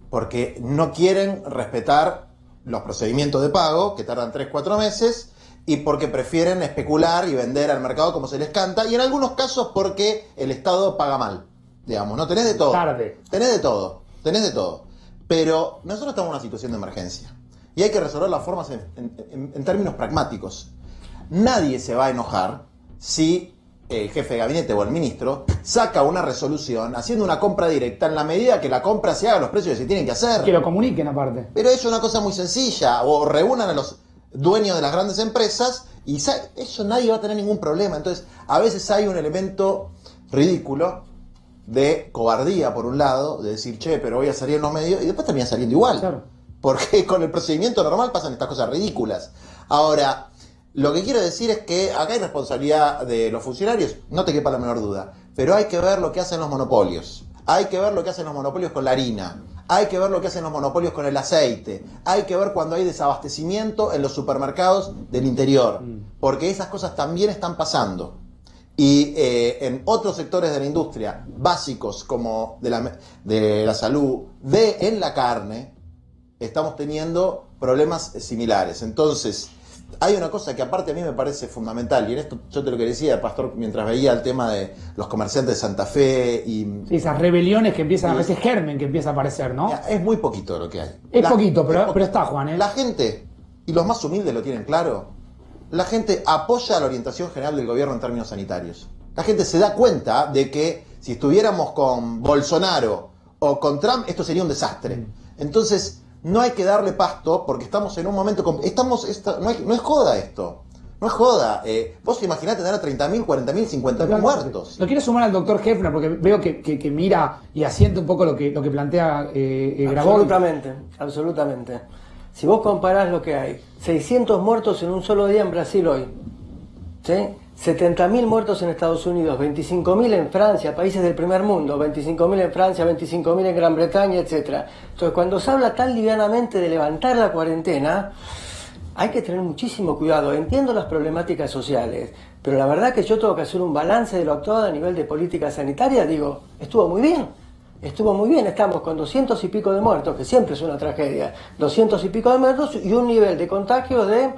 porque no quieren respetar los procedimientos de pago, que tardan 3-4 meses, y porque prefieren especular y vender al mercado como se les canta, y en algunos casos porque el Estado paga mal. Digamos, no tenés de todo. Tarde. Tenés de todo. Pero nosotros estamos en una situación de emergencia. Y hay que resolver las formas en términos pragmáticos. Nadie se va a enojar si el jefe de gabinete o el ministro saca una resolución haciendo una compra directa en la medida que la compra se haga a los precios que se tienen que hacer. Que lo comuniquen aparte. Pero es una cosa muy sencilla. O reúnan a los dueños de las grandes empresas y eso nadie va a tener ningún problema. Entonces, a veces hay un elemento ridículo de cobardía, por un lado, de decir, che, pero voy a salir en los medios, y después termina saliendo igual. Claro. Porque con el procedimiento normal pasan estas cosas ridículas. Ahora, lo que quiero decir es que acá hay responsabilidad de los funcionarios, no te quepa la menor duda. pero hay que ver lo que hacen los monopolios. Hay que ver lo que hacen los monopolios con la harina. Hay que ver lo que hacen los monopolios con el aceite. Hay que ver cuando hay desabastecimiento en los supermercados del interior. Porque esas cosas también están pasando. Y en otros sectores de la industria, básicos como de la salud, en la carne, estamos teniendo problemas similares. Entonces, hay una cosa que aparte a mí me parece fundamental, y en esto yo te lo que decía, Pastor, mientras veía el tema de los comerciantes de Santa Fe y... Sí, esas rebeliones que empiezan, a veces germen que empieza a aparecer, ¿no? Es muy poquito lo que hay. Es poquito, pero está, Juan, ¿eh? La gente, y los más humildes lo tienen claro, la gente apoya la orientación general del gobierno en términos sanitarios. La gente se da cuenta de que si estuviéramos con Bolsonaro o con Trump, esto sería un desastre. Entonces, no hay que darle pasto porque estamos en un momento... no es joda esto. No es joda. Vos imaginate tener 30.000, 40.000, 50.000 muertos. Lo quiero sumar al doctor Hefner porque veo que mira y asiente un poco lo que plantea Grabois. Absolutamente. Si vos comparás lo que hay, 600 muertos en un solo día en Brasil hoy, ¿sí? 70.000 muertos en Estados Unidos, 25.000 en Francia, países del primer mundo, 25.000 en Francia, 25.000 en Gran Bretaña, etc. Entonces, cuando se habla tan livianamente de levantar la cuarentena, hay que tener muchísimo cuidado. Entiendo las problemáticas sociales, pero la verdad que yo tengo que hacer un balance de lo actuado a nivel de política sanitaria. Digo, estuvo muy bien, estamos con 200 y pico de muertos, que siempre es una tragedia, 200 y pico de muertos y un nivel de contagio de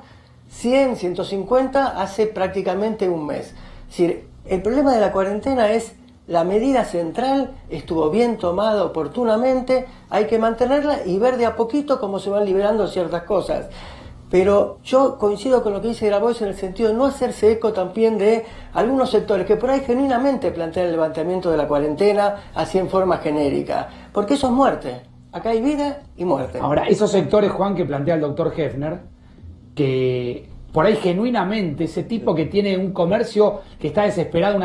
100, 150 hace prácticamente un mes. Es decir, el problema de la cuarentena es la medida central, estuvo bien tomada oportunamente, hay que mantenerla y ver de a poquito cómo se van liberando ciertas cosas. Pero yo coincido con lo que dice Grabois en el sentido de no hacerse eco también de algunos sectores que por ahí genuinamente plantean el levantamiento de la cuarentena así en forma genérica, porque eso es muerte. Acá hay vida y muerte. Ahora, esos sectores, Juan, que plantea el doctor Hefner, que por ahí genuinamente ese tipo que tiene un comercio que está desesperado,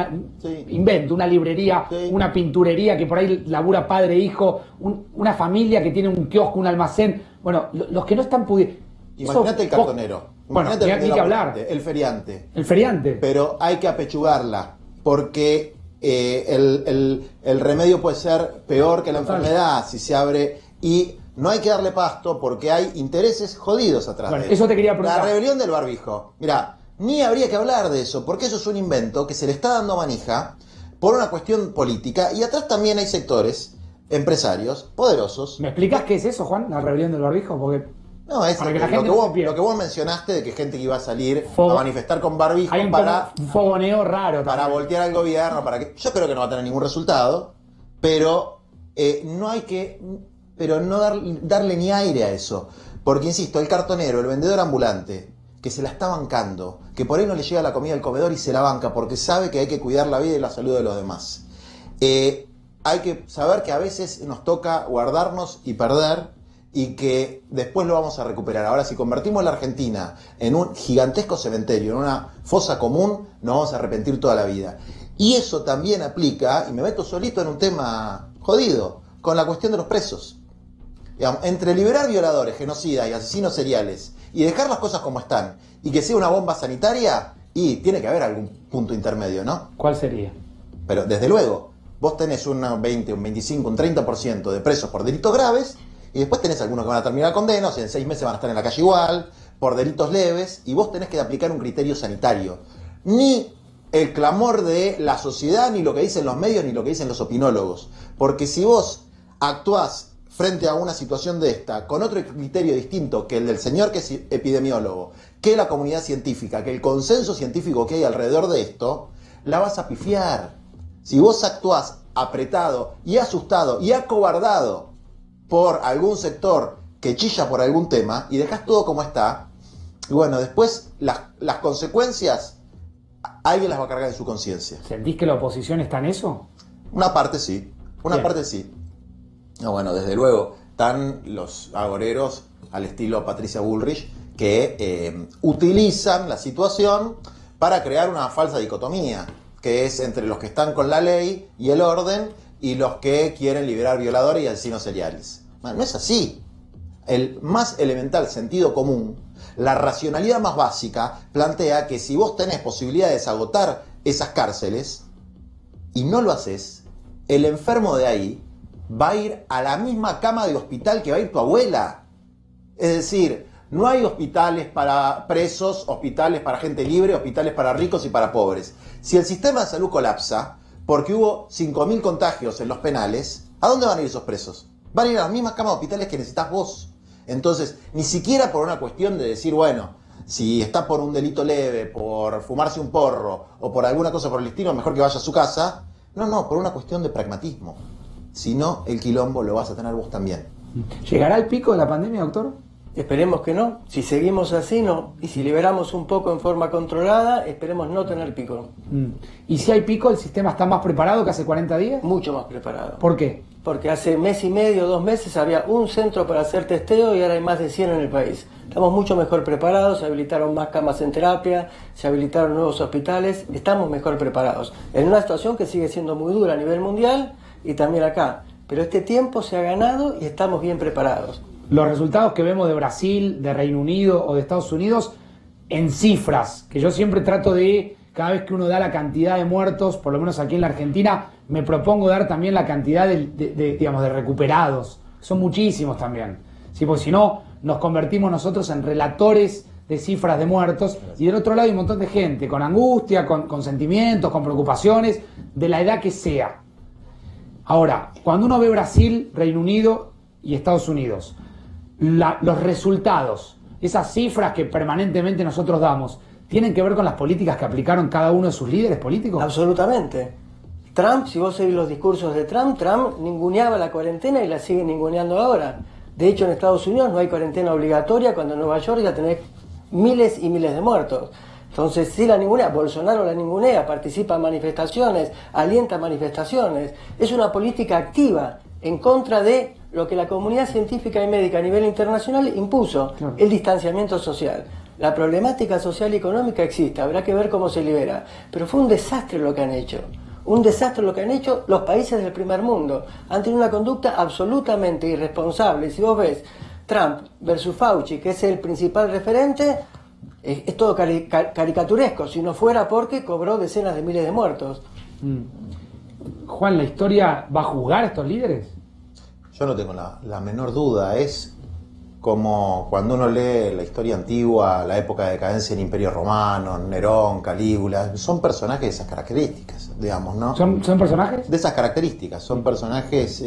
invento, una librería, una pinturería que por ahí labura padre e hijo, una familia que tiene un kiosco, un almacén, bueno, los que no están pudiendo... Imagínate el cartonero, imagínate bueno, hay que hablar. El feriante. El feriante. Pero hay que apechugarla, porque el remedio puede ser peor que la enfermedad si se abre, y no hay que darle pasto porque hay intereses jodidos atrás de eso. Eso te quería preguntar. La rebelión del barbijo. Mirá, ni habría que hablar de eso, porque eso es un invento que se le está dando manija por una cuestión política, y atrás también hay sectores, empresarios, poderosos. ¿Me explicás qué es eso, Juan? La rebelión del barbijo, porque... No, es lo que vos mencionaste de que gente que iba a salir a manifestar con barbijo para un fogoneo raro para voltear al gobierno, yo creo que no va a tener ningún resultado, pero no darle ni aire a eso, porque insisto, el cartonero, el vendedor ambulante que se la está bancando, que por ahí no le llega la comida al comedor y se la banca porque sabe que hay que cuidar la vida y la salud de los demás. Hay que saber que a veces nos toca guardarnos y perder, y que después lo vamos a recuperar. Ahora, si convertimos la Argentina en un gigantesco cementerio, en una fosa común, nos vamos a arrepentir toda la vida. Y eso también aplica, y me meto solito en un tema jodido, con la cuestión de los presos. Digamos, entre liberar violadores, genocidas y asesinos seriales, y dejar las cosas como están, y que sea una bomba sanitaria, y tiene que haber algún punto intermedio, ¿no? ¿Cuál sería? Pero desde luego, vos tenés un 20, un 25, un 30% de presos por delitos graves, y después tenés algunos que van a terminar condenas, en 6 meses van a estar en la calle igual, por delitos leves, y vos tenés que aplicar un criterio sanitario. Ni el clamor de la sociedad, ni lo que dicen los medios, ni lo que dicen los opinólogos. Porque si vos actuás frente a una situación de esta, con otro criterio distinto que el del señor que es epidemiólogo, que la comunidad científica, que el consenso científico que hay alrededor de esto, la vas a pifiar. Si vos actuás apretado y asustado y acobardado por algún sector que chilla por algún tema y dejás todo como está, y bueno, después las consecuencias alguien las va a cargar en su conciencia. ¿Sentís que la oposición está en eso? Una parte sí, parte sí. No, bueno, desde luego, están los agoreros al estilo Patricia Bullrich que utilizan la situación para crear una falsa dicotomía, que es entre los que están con la ley y el orden y los que quieren liberar violadores y asesinos seriales. No es así. El más elemental sentido común, la racionalidad más básica, plantea que si vos tenés posibilidades de agotar esas cárceles, y no lo haces, el enfermo de ahí va a ir a la misma cama de hospital que va a ir tu abuela. Es decir, no hay hospitales para presos, hospitales para gente libre, hospitales para ricos y para pobres. Si el sistema de salud colapsa porque hubo 5.000 contagios en los penales, ¿a dónde van a ir esos presos? Van a ir a las mismas camas de hospitales que necesitas vos. Entonces, ni siquiera por una cuestión de decir, bueno, si está por un delito leve, por fumarse un porro o por alguna cosa por el estilo, mejor que vaya a su casa. No, por una cuestión de pragmatismo. Si no, el quilombo lo vas a tener vos también. ¿Llegará el pico de la pandemia, doctor? Esperemos que no. Si seguimos así, no. Y si liberamos un poco en forma controlada, esperemos no tener pico. ¿Y si hay pico, el sistema está más preparado que hace 40 días? Mucho más preparado. ¿Por qué? Porque hace mes y medio, 2 meses, había un centro para hacer testeo y ahora hay más de 100 en el país. Estamos mucho mejor preparados, se habilitaron más camas en terapia, se habilitaron nuevos hospitales, estamos mejor preparados. En una situación que sigue siendo muy dura a nivel mundial y también acá. Pero este tiempo se ha ganado y estamos bien preparados. Los resultados que vemos de Brasil, de Reino Unido o de Estados Unidos, en cifras, que yo siempre trato de, cada vez que uno da la cantidad de muertos, por lo menos aquí en la Argentina, me propongo dar también la cantidad de recuperados. Son muchísimos también. ¿Sí? Porque si no, nos convertimos nosotros en relatores de cifras de muertos, y del otro lado hay un montón de gente con angustia, con sentimientos, con preocupaciones, de la edad que sea. Ahora, cuando uno ve Brasil, Reino Unido y Estados Unidos, los resultados, esas cifras que permanentemente nosotros damos, ¿tienen que ver con las políticas que aplicaron cada uno de sus líderes políticos? Absolutamente. Trump, si vos seguís los discursos de Trump ninguneaba la cuarentena y la sigue ninguneando ahora. De hecho, en Estados Unidos no hay cuarentena obligatoria, cuando en Nueva York ya tenés miles y miles de muertos. Entonces, sí la ningunea, Bolsonaro la ningunea, participa en manifestaciones, alienta manifestaciones. Es una política activa en contra de lo que la comunidad científica y médica a nivel internacional impuso, claro. El distanciamiento social. La problemática social y económica existe, habrá que ver cómo se libera. Pero fue un desastre lo que han hecho. Un desastre lo que han hecho los países del primer mundo. Han tenido una conducta absolutamente irresponsable. Si vos ves Trump versus Fauci, que es el principal referente, es todo caricaturesco, si no fuera porque cobró decenas de miles de muertos. Juan, ¿la historia va a juzgar a estos líderes? Yo no tengo la menor duda. Es como cuando uno lee la historia antigua, la época de decadencia del Imperio Romano, Nerón, Calígula. Son personajes de esas características, digamos, ¿no? ¿Son personajes? De esas características. Son personajes,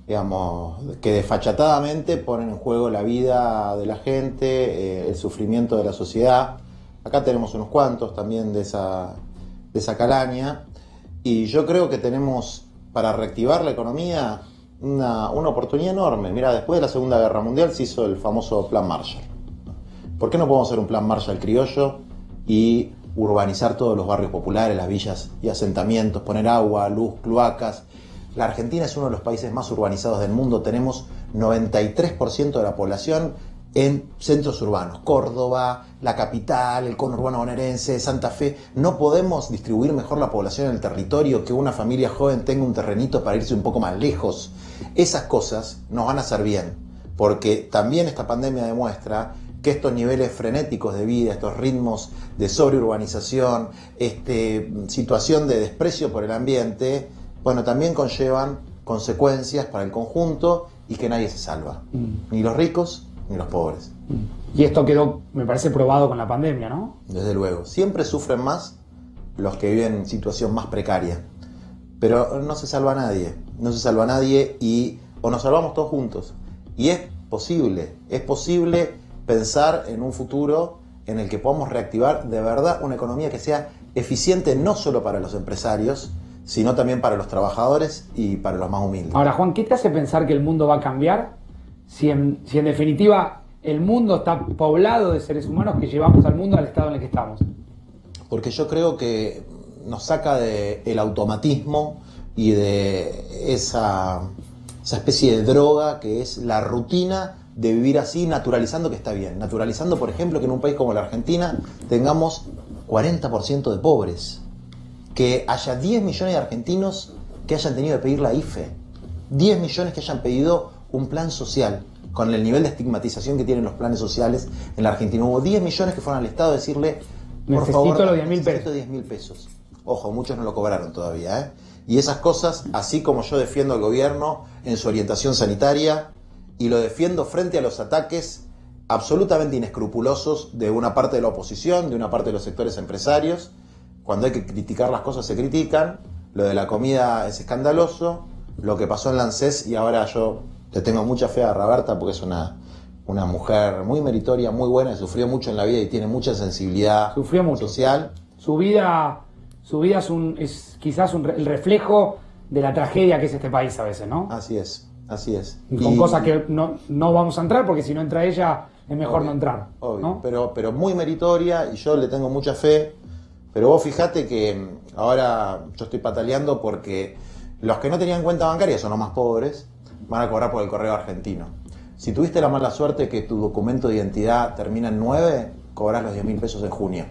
digamos, que desfachatadamente ponen en juego la vida de la gente, el sufrimiento de la sociedad. Acá tenemos unos cuantos también de esa calaña. Y yo creo que tenemos, para reactivar la economía, una oportunidad enorme. Mira, después de la Segunda Guerra Mundial se hizo el famoso Plan Marshall. ¿Por qué no podemos hacer un Plan Marshall criollo y urbanizar todos los barrios populares, las villas y asentamientos, poner agua, luz, cloacas? La Argentina es uno de los países más urbanizados del mundo. Tenemos 93% de la población en centros urbanos. Córdoba, la capital, el conurbano bonaerense, Santa Fe. No podemos distribuir mejor la población en el territorio, que una familia joven tenga un terrenito para irse un poco más lejos. Esas cosas nos van a hacer bien, porque también esta pandemia demuestra que estos niveles frenéticos de vida, estos ritmos de sobreurbanización, situación de desprecio por el ambiente, bueno, también conllevan consecuencias para el conjunto y que nadie se salva. Ni los ricos ni los pobres. Y esto quedó, me parece, probado con la pandemia, ¿no? Desde luego. Siempre sufren más los que viven en situación más precaria. Pero no se salva a nadie. No se salva a nadie y o nos salvamos todos juntos. Y es posible pensar en un futuro en el que podamos reactivar de verdad una economía que sea eficiente no solo para los empresarios, sino también para los trabajadores y para los más humildes. Ahora, Juan, ¿qué te hace pensar que el mundo va a cambiar si en definitiva el mundo está poblado de seres humanos que llevamos al mundo al estado en el que estamos? Porque yo creo que nos saca del automatismo y de esa especie de droga que es la rutina de vivir así, naturalizando que está bien. Naturalizando, por ejemplo, que en un país como la Argentina tengamos 40% de pobres. Que haya 10 millones de argentinos que hayan tenido que pedir la IFE. 10 millones que hayan pedido un plan social. Con el nivel de estigmatización que tienen los planes sociales en la Argentina. Hubo 10 millones que fueron al Estado a decirle, por favor, los 10.000 pesos. necesito 10.000 pesos. Ojo, muchos no lo cobraron todavía, ¿eh? Y esas cosas, así como yo defiendo al gobierno en su orientación sanitaria y lo defiendo frente a los ataques absolutamente inescrupulosos de una parte de la oposición, de una parte de los sectores empresarios. Cuando hay que criticar las cosas se critican. Lo de la comida es escandaloso. Lo que pasó en Lancés, y ahora yo le tengo mucha fe a Roberta porque es una mujer muy meritoria, muy buena, sufrió mucho en la vida y tiene mucha sensibilidad Sufrió mucho. social. Su vida es quizás el reflejo de la tragedia que es este país a veces, ¿no? Así es, así es. Con cosas que no vamos a entrar porque si no entra ella es mejor obvio, no entrar. Obvio, ¿no? pero muy meritoria y yo le tengo mucha fe. Pero vos fijate que ahora yo estoy pataleando porque los que no tenían cuenta bancaria son los más pobres, van a cobrar por el correo argentino. Si tuviste la mala suerte que tu documento de identidad termina en 9, cobrás los 10.000 pesos en junio.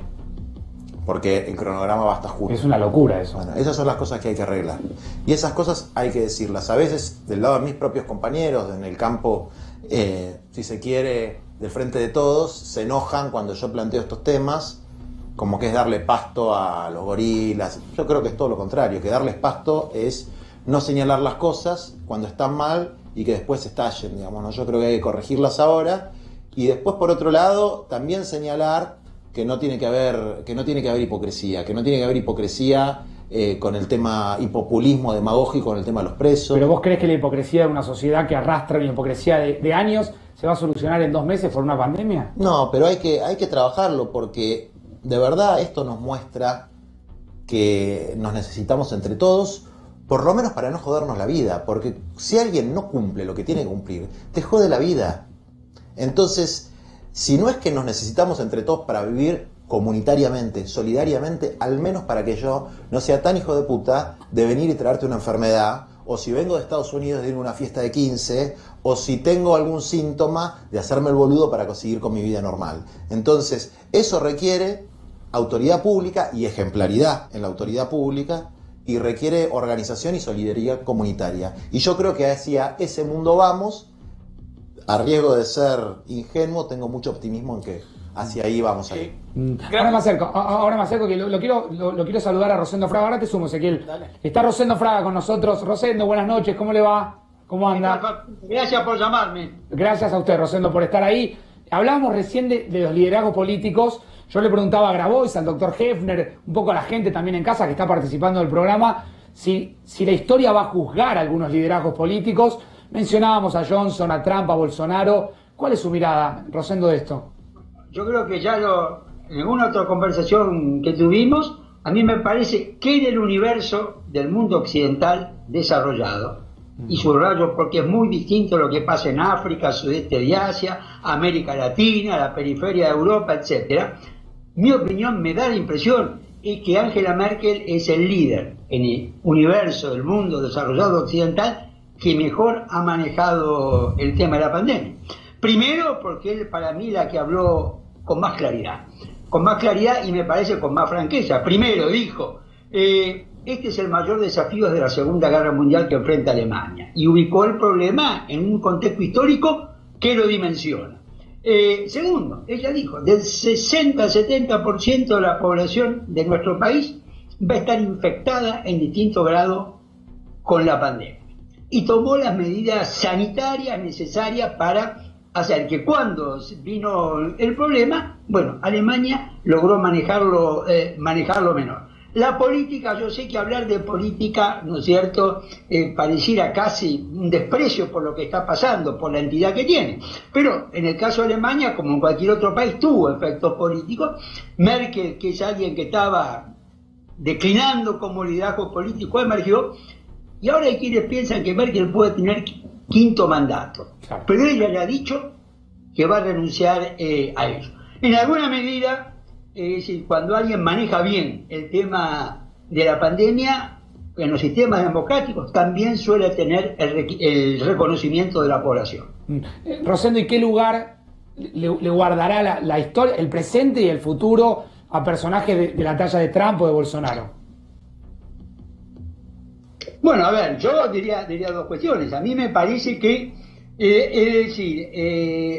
Porque el cronograma va hasta junio. Es una locura eso. Bueno, esas son las cosas que hay que arreglar. Y esas cosas hay que decirlas. A veces, del lado de mis propios compañeros, en el campo, si se quiere, del frente de todos, se enojan cuando yo planteo estos temas, como que es darle pasto a los gorilas. Yo creo que es todo lo contrario, que darles pasto es no señalar las cosas cuando están mal y que después estallen, digamos, ¿no? Yo creo que hay que corregirlas ahora y después, por otro lado, también señalar que no tiene que haber hipocresía, con el tema y populismo demagógico con el tema de los presos. Pero vos crees que la hipocresía de una sociedad que arrastra una hipocresía de años se va a solucionar en 2 meses por una pandemia? No, pero hay que trabajarlo porque de verdad esto nos muestra que nos necesitamos entre todos, por lo menos para no jodernos la vida, porque si alguien no cumple lo que tiene que cumplir, te jode la vida. Entonces, si no es que nos necesitamos entre todos para vivir comunitariamente, solidariamente, al menos para que yo no sea tan hijo de puta de venir y traerte una enfermedad, o si vengo de Estados Unidos de ir a una fiesta de 15, o si tengo algún síntoma de hacerme el boludo para conseguir con mi vida normal. Entonces, eso requiere autoridad pública y ejemplaridad en la autoridad pública, y requiere organización y solidaridad comunitaria. Y yo creo que hacia ese mundo vamos. A riesgo de ser ingenuo, tengo mucho optimismo en que hacia ahí vamos a ir. Ahora me acerco que lo quiero saludar a Rosendo Fraga. Ahora te sumo, Ezequiel. Dale. Está Rosendo Fraga con nosotros. Rosendo, buenas noches, ¿cómo le va? ¿Cómo anda? Gracias por llamarme. Gracias a usted, Rosendo, por estar ahí. Hablábamos recién de los liderazgos políticos. Yo le preguntaba a Grabois, al doctor Hefner, un poco a la gente también en casa que está participando del programa, si la historia va a juzgar algunos liderazgos políticos. Mencionábamos a Johnson, a Trump, a Bolsonaro. ¿Cuál es su mirada, Rosendo, de esto? Yo creo que ya en alguna otra conversación que tuvimos, a mí me parece que en el universo del mundo occidental desarrollado, y subrayo porque es muy distinto lo que pasa en África, sudeste de Asia, América Latina, la periferia de Europa, etcétera, mi opinión me da la impresión es que Angela Merkel es el líder en el universo del mundo desarrollado occidental que mejor ha manejado el tema de la pandemia. Primero porque él para mí la que habló con más claridad y me parece con más franqueza. Primero dijo, este es el mayor desafío de la Segunda Guerra Mundial que enfrenta Alemania, y ubicó el problema en un contexto histórico que lo dimensiona. Segundo, ella dijo, del 60-70% de la población de nuestro país va a estar infectada en distinto grado con la pandemia. Y tomó las medidas sanitarias necesarias para hacer que cuando vino el problema, bueno, Alemania logró manejarlo menor. La política, yo sé que hablar de política, ¿no es cierto?, pareciera casi un desprecio por lo que está pasando, por la entidad que tiene. Pero en el caso de Alemania, como en cualquier otro país, tuvo efectos políticos. Merkel, que es alguien que estaba declinando como liderazgo político, emergió. Y ahora hay quienes piensan que Merkel puede tener 5º mandato. Claro. Pero ella le ha dicho que va a renunciar a ello. En alguna medida, es decir, cuando alguien maneja bien el tema de la pandemia, en los sistemas democráticos también suele tener el reconocimiento de la población. Rosendo, ¿y qué lugar le guardará la historia, el presente y el futuro a personajes de la talla de Trump o de Bolsonaro? Bueno, a ver, yo diría 2 cuestiones. A mí me parece que,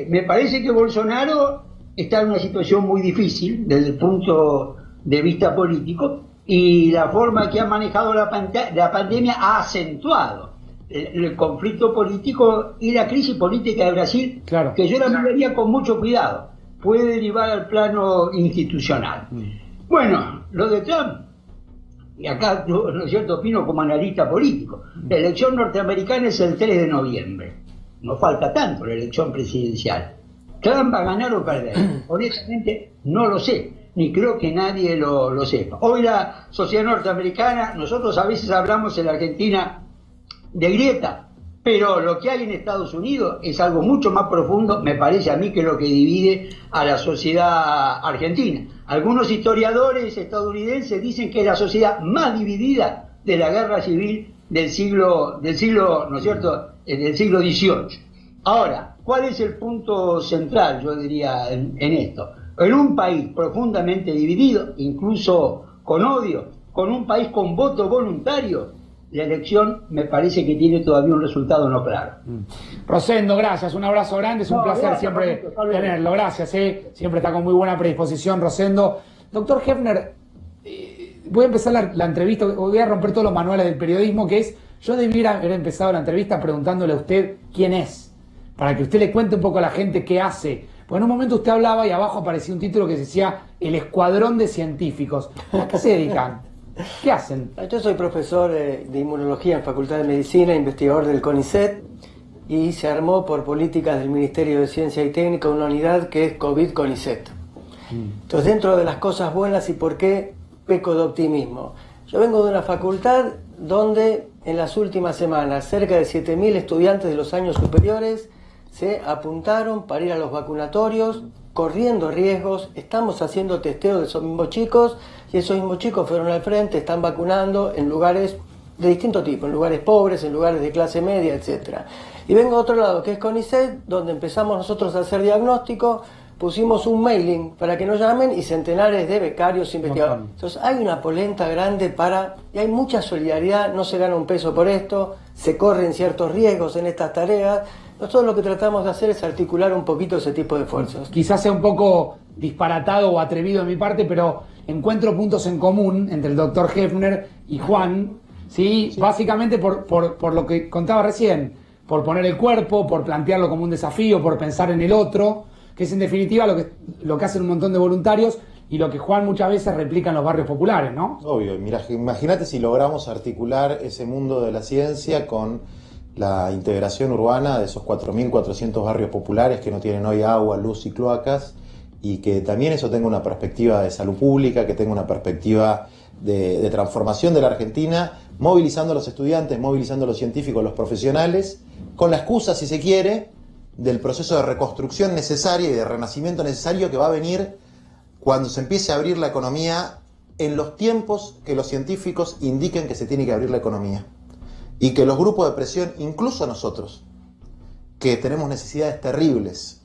me parece que Bolsonaro está en una situación muy difícil desde el punto de vista político, y la forma que ha manejado la pandemia ha acentuado el conflicto político y la crisis política de Brasil, claro, que yo la miraría con mucho cuidado. Puede derivar al plano institucional. Bueno, lo de Trump, y acá, ¿no es cierto?, opino como analista político. La elección norteamericana es el 3 de noviembre. No falta tanto la elección presidencial. ¿Trump va a ganar o perder? Honestamente, no lo sé, ni creo que nadie lo sepa. Hoy la sociedad norteamericana, nosotros a veces hablamos en la Argentina de grieta, pero lo que hay en Estados Unidos es algo mucho más profundo, me parece a mí, que lo que divide a la sociedad argentina. Algunos historiadores estadounidenses dicen que es la sociedad más dividida de la guerra civil del siglo, ¿no es cierto?, del siglo XVIII. Ahora, ¿cuál es el punto central, yo diría, en esto? En un país profundamente dividido, incluso con odio, con un país con voto voluntario, la elección me parece que tiene todavía un resultado no claro. Rosendo, gracias, un abrazo grande, es un placer gracias, siempre Roberto, tenerlo, gracias, siempre está con muy buena predisposición, Rosendo. Doctor Hefner, voy a empezar la entrevista, voy a romper todos los manuales del periodismo, que es, yo debiera haber empezado la entrevista preguntándole a usted quién es, para que usted le cuente un poco a la gente qué hace. Porque en un momento usted hablaba y abajo aparecía un título que decía El Escuadrón de Científicos. ¿A qué se dedican? ¿Qué hacen? Yo soy profesor de inmunología en Facultad de Medicina, investigador del CONICET, y se armó por políticas del Ministerio de Ciencia y Técnica una unidad que es COVID-CONICET. Entonces, dentro de las cosas buenas, y por qué peco de optimismo, yo vengo de una facultad donde en las últimas semanas cerca de 7.000 estudiantes de los años superiores se apuntaron para ir a los vacunatorios, corriendo riesgos. Estamos haciendo testeo de esos mismos chicos, y esos mismos chicos fueron al frente, están vacunando en lugares de distinto tipo, en lugares pobres, en lugares de clase media, etcétera. Y vengo a otro lado, que es CONICET, donde empezamos nosotros a hacer diagnóstico, pusimos un mailing para que nos llamen y centenares de becarios investigadores. Entonces hay una polenta grande y hay mucha solidaridad, no se gana un peso por esto, se corren ciertos riesgos en estas tareas. Nosotros lo que tratamos de hacer es articular un poquito ese tipo de esfuerzos. Quizás sea un poco disparatado o atrevido de mi parte, pero encuentro puntos en común entre el doctor Hefner y Juan, ¿sí? Básicamente por lo que contaba recién, por poner el cuerpo, por plantearlo como un desafío, por pensar en el otro, que es en definitiva lo que hacen un montón de voluntarios y lo que Juan muchas veces replica en los barrios populares, ¿no? Obvio, mira, imagínate si logramos articular ese mundo de la ciencia con la integración urbana de esos 4.400 barrios populares que no tienen hoy agua, luz y cloacas, y que también eso tenga una perspectiva de salud pública, que tenga una perspectiva de transformación de la Argentina, movilizando a los estudiantes, movilizando a los científicos, los profesionales, con la excusa, si se quiere, del proceso de reconstrucción necesaria y de renacimiento necesario que va a venir cuando se empiece a abrir la economía en los tiempos que los científicos indiquen que se tiene que abrir la economía. Y que los grupos de presión, incluso nosotros, que tenemos necesidades terribles,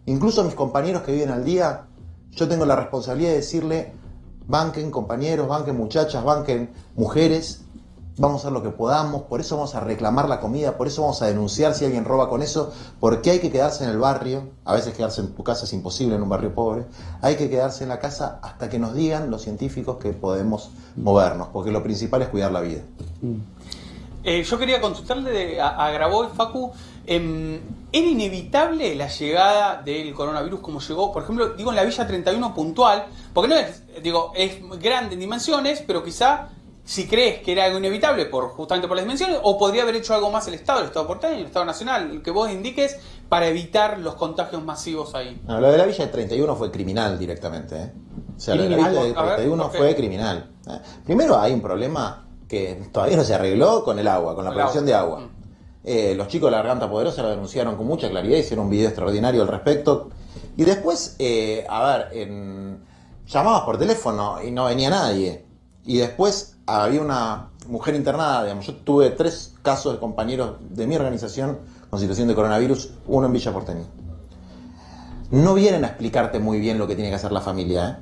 incluso mis compañeros que viven al día, yo tengo la responsabilidad de decirle, banquen compañeros, banquen muchachas, banquen mujeres, vamos a hacer lo que podamos, por eso vamos a reclamar la comida, por eso vamos a denunciar si alguien roba con eso, porque hay que quedarse en el barrio, a veces quedarse en tu casa es imposible en un barrio pobre, hay que quedarse en la casa hasta que nos digan los científicos que podemos movernos, porque lo principal es cuidar la vida. Yo quería consultarle a Graboy, Facu, ¿era inevitable la llegada del coronavirus como llegó, por ejemplo, digo en la Villa 31 puntual? Porque no es, es grande en dimensiones, pero quizá si crees que era algo inevitable justamente por las dimensiones, o podría haber hecho algo más el Estado porteño, el Estado nacional, el que vos indiques, para evitar los contagios masivos ahí. No, lo de la Villa 31 fue criminal directamente, ¿eh? O sea, lo de la Villa 31 fue criminal. Primero hay un problema que todavía no se arregló con el agua, con la producción de agua. Los chicos de la Garganta Poderosa lo denunciaron con mucha claridad, hicieron un video extraordinario al respecto. Y después, llamabas por teléfono y no venía nadie. Y después había una mujer internada, yo tuve 3 casos de compañeros de mi organización con situación de coronavirus, uno en Villa Porteña. No vienen a explicarte muy bien lo que tiene que hacer la familia,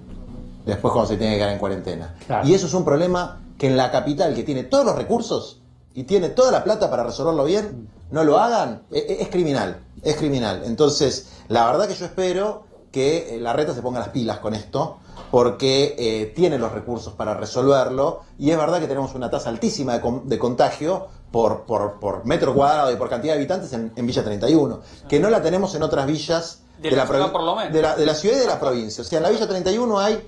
después cuando se tiene que quedar en cuarentena. Claro. Y eso es un problema que en la capital, que tiene todos los recursos y tiene toda la plata para resolverlo bien, no lo hagan, es criminal, es criminal. Entonces, la verdad que yo espero que Larreta se ponga las pilas con esto, porque tiene los recursos para resolverlo, y es verdad que tenemos una tasa altísima de contagio por metro cuadrado y por cantidad de habitantes en Villa 31, que no la tenemos en otras villas de la ciudad, por lo menos. de la ciudad y de la provincia. O sea, en la Villa 31 hay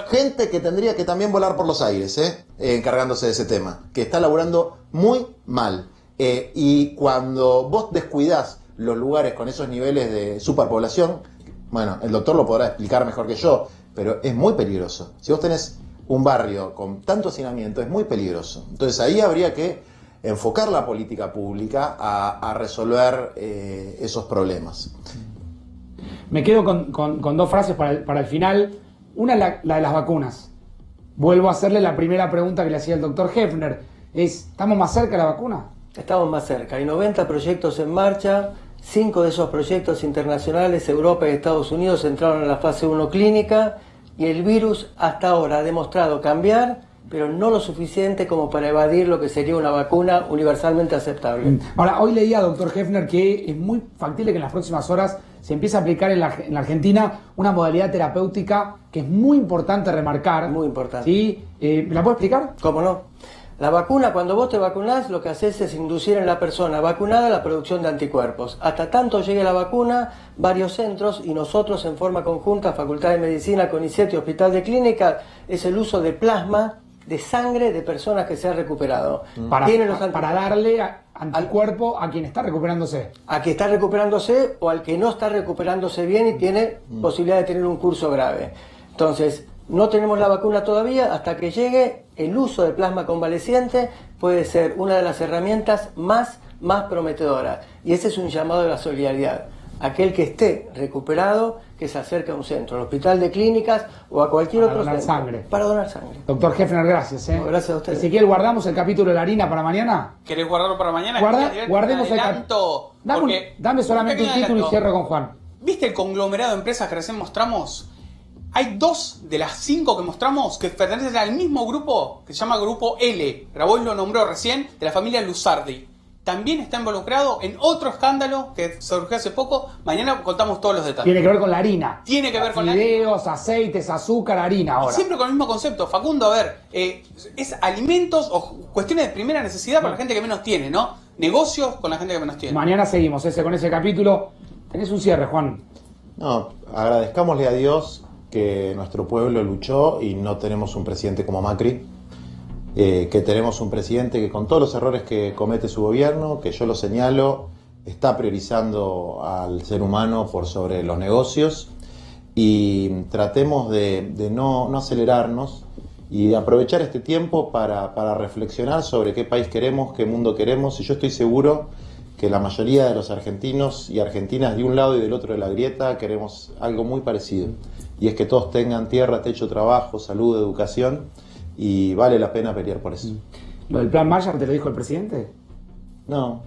gente que tendría que también volar por los aires, encargándose de ese tema, que está laburando muy mal. Y cuando vos descuidás los lugares con esos niveles de superpoblación, bueno, el doctor lo podrá explicar mejor que yo, pero es muy peligroso. Si vos tenés un barrio con tanto hacinamiento, es muy peligroso. Entonces ahí habría que enfocar la política pública a resolver esos problemas. Me quedo con dos frases para el final. Una, la de las vacunas. Vuelvo a hacerle la primera pregunta que le hacía el doctor Hefner. ¿Estamos más cerca de la vacuna? Estamos más cerca. Hay 90 proyectos en marcha. 5 de esos proyectos internacionales, Europa y Estados Unidos, entraron en la fase 1 clínica, y el virus hasta ahora ha demostrado cambiar, pero no lo suficiente como para evadir lo que sería una vacuna universalmente aceptable. Ahora, hoy leía, doctor Hefner, que es muy factible que en las próximas horas se empiece a aplicar en la Argentina una modalidad terapéutica que es muy importante remarcar. Muy importante. ¿Sí? ¿Me la puedo explicar? ¿Cómo no? La vacuna, cuando vos te vacunás, lo que haces es inducir en la persona vacunada la producción de anticuerpos. Hasta tanto llegue la vacuna, varios centros, y nosotros en forma conjunta, Facultad de Medicina, CONICET y Hospital de Clínica, es el uso de plasma, de sangre de personas que se han recuperado. Para darle anticuerpo a quien está recuperándose. A quien está recuperándose o al que no está recuperándose bien y tiene posibilidad de tener un curso grave. Entonces, no tenemos la vacuna todavía. Hasta que llegue, el uso de plasma convaleciente puede ser una de las herramientas más prometedoras. Y ese es un llamado de la solidaridad. Aquel que esté recuperado, que se acerque a un centro, al hospital de clínicas o a cualquier otro centro. Sangre. Para donar sangre. Doctor Hefner, gracias. No, gracias a ustedes. Ezequiel, ¿guardamos el capítulo de la harina para mañana? ¿Querés guardarlo para mañana? Guardemos el capítulo. Dame solamente un título y cierro con Juan. ¿Viste el conglomerado de empresas que recién mostramos? Hay 2 de las 5 que mostramos que pertenecen al mismo grupo, que se llama Grupo L. Grabois lo nombró recién, de la familia Luzardi. También está involucrado en otro escándalo que surgió hace poco. Mañana contamos todos los detalles. Tiene que ver con la harina. Tiene que ver con la harina. Fideos, aceites, azúcar, harina ahora. Siempre con el mismo concepto. Facundo, a ver, es alimentos o cuestiones de primera necesidad para la gente que menos tiene, ¿no? Negocios con la gente que menos tiene. Mañana seguimos con ese capítulo. Tenés un cierre, Juan. No, agradezcámosle a Dios que nuestro pueblo luchó y no tenemos un presidente como Macri, que tenemos un presidente que, con todos los errores que comete su gobierno, que yo lo señalo, está priorizando al ser humano por sobre los negocios, y tratemos de no acelerarnos y de aprovechar este tiempo para reflexionar sobre qué país queremos, qué mundo queremos. Y yo estoy seguro que la mayoría de los argentinos y argentinas de un lado y del otro de la grieta queremos algo muy parecido, y es que todos tengan tierra, techo, trabajo, salud, educación, y vale la pena pelear por eso. ¿Lo del plan Marshall te lo dijo el presidente? No,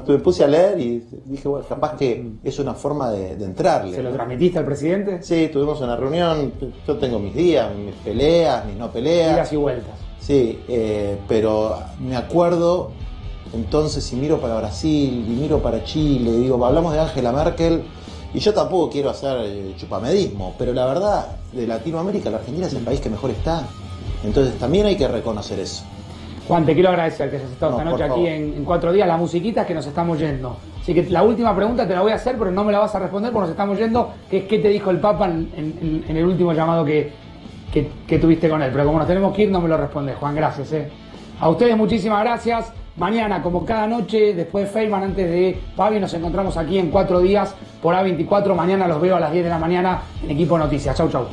me puse a leer y dije, bueno, capaz que es una forma de entrarle. ¿Se lo transmitiste al presidente? Sí, tuvimos una reunión, yo tengo mis días, mis peleas, mis no peleas. Idas y vueltas. Sí, pero me acuerdo entonces, y miro para Brasil, y miro para Chile, y digo, hablamos de Angela Merkel, y yo tampoco quiero hacer chupamedismo, pero la verdad, de Latinoamérica, la Argentina es el país que mejor está. Entonces también hay que reconocer eso. Juan, te quiero agradecer que hayas estado esta noche aquí en 4 días. La musiquita es que nos estamos yendo. Así que la última pregunta te la voy a hacer, pero no me la vas a responder porque nos estamos yendo, que es qué te dijo el Papa en el último llamado que tuviste con él. Pero como nos tenemos que ir, no me lo respondes, Juan. Gracias. A ustedes muchísimas gracias. Mañana, como cada noche, después de Feynman, antes de Pavi, nos encontramos aquí en 4 días por A24. Mañana los veo a las 10 de la mañana en Equipo Noticias. Chau, chau.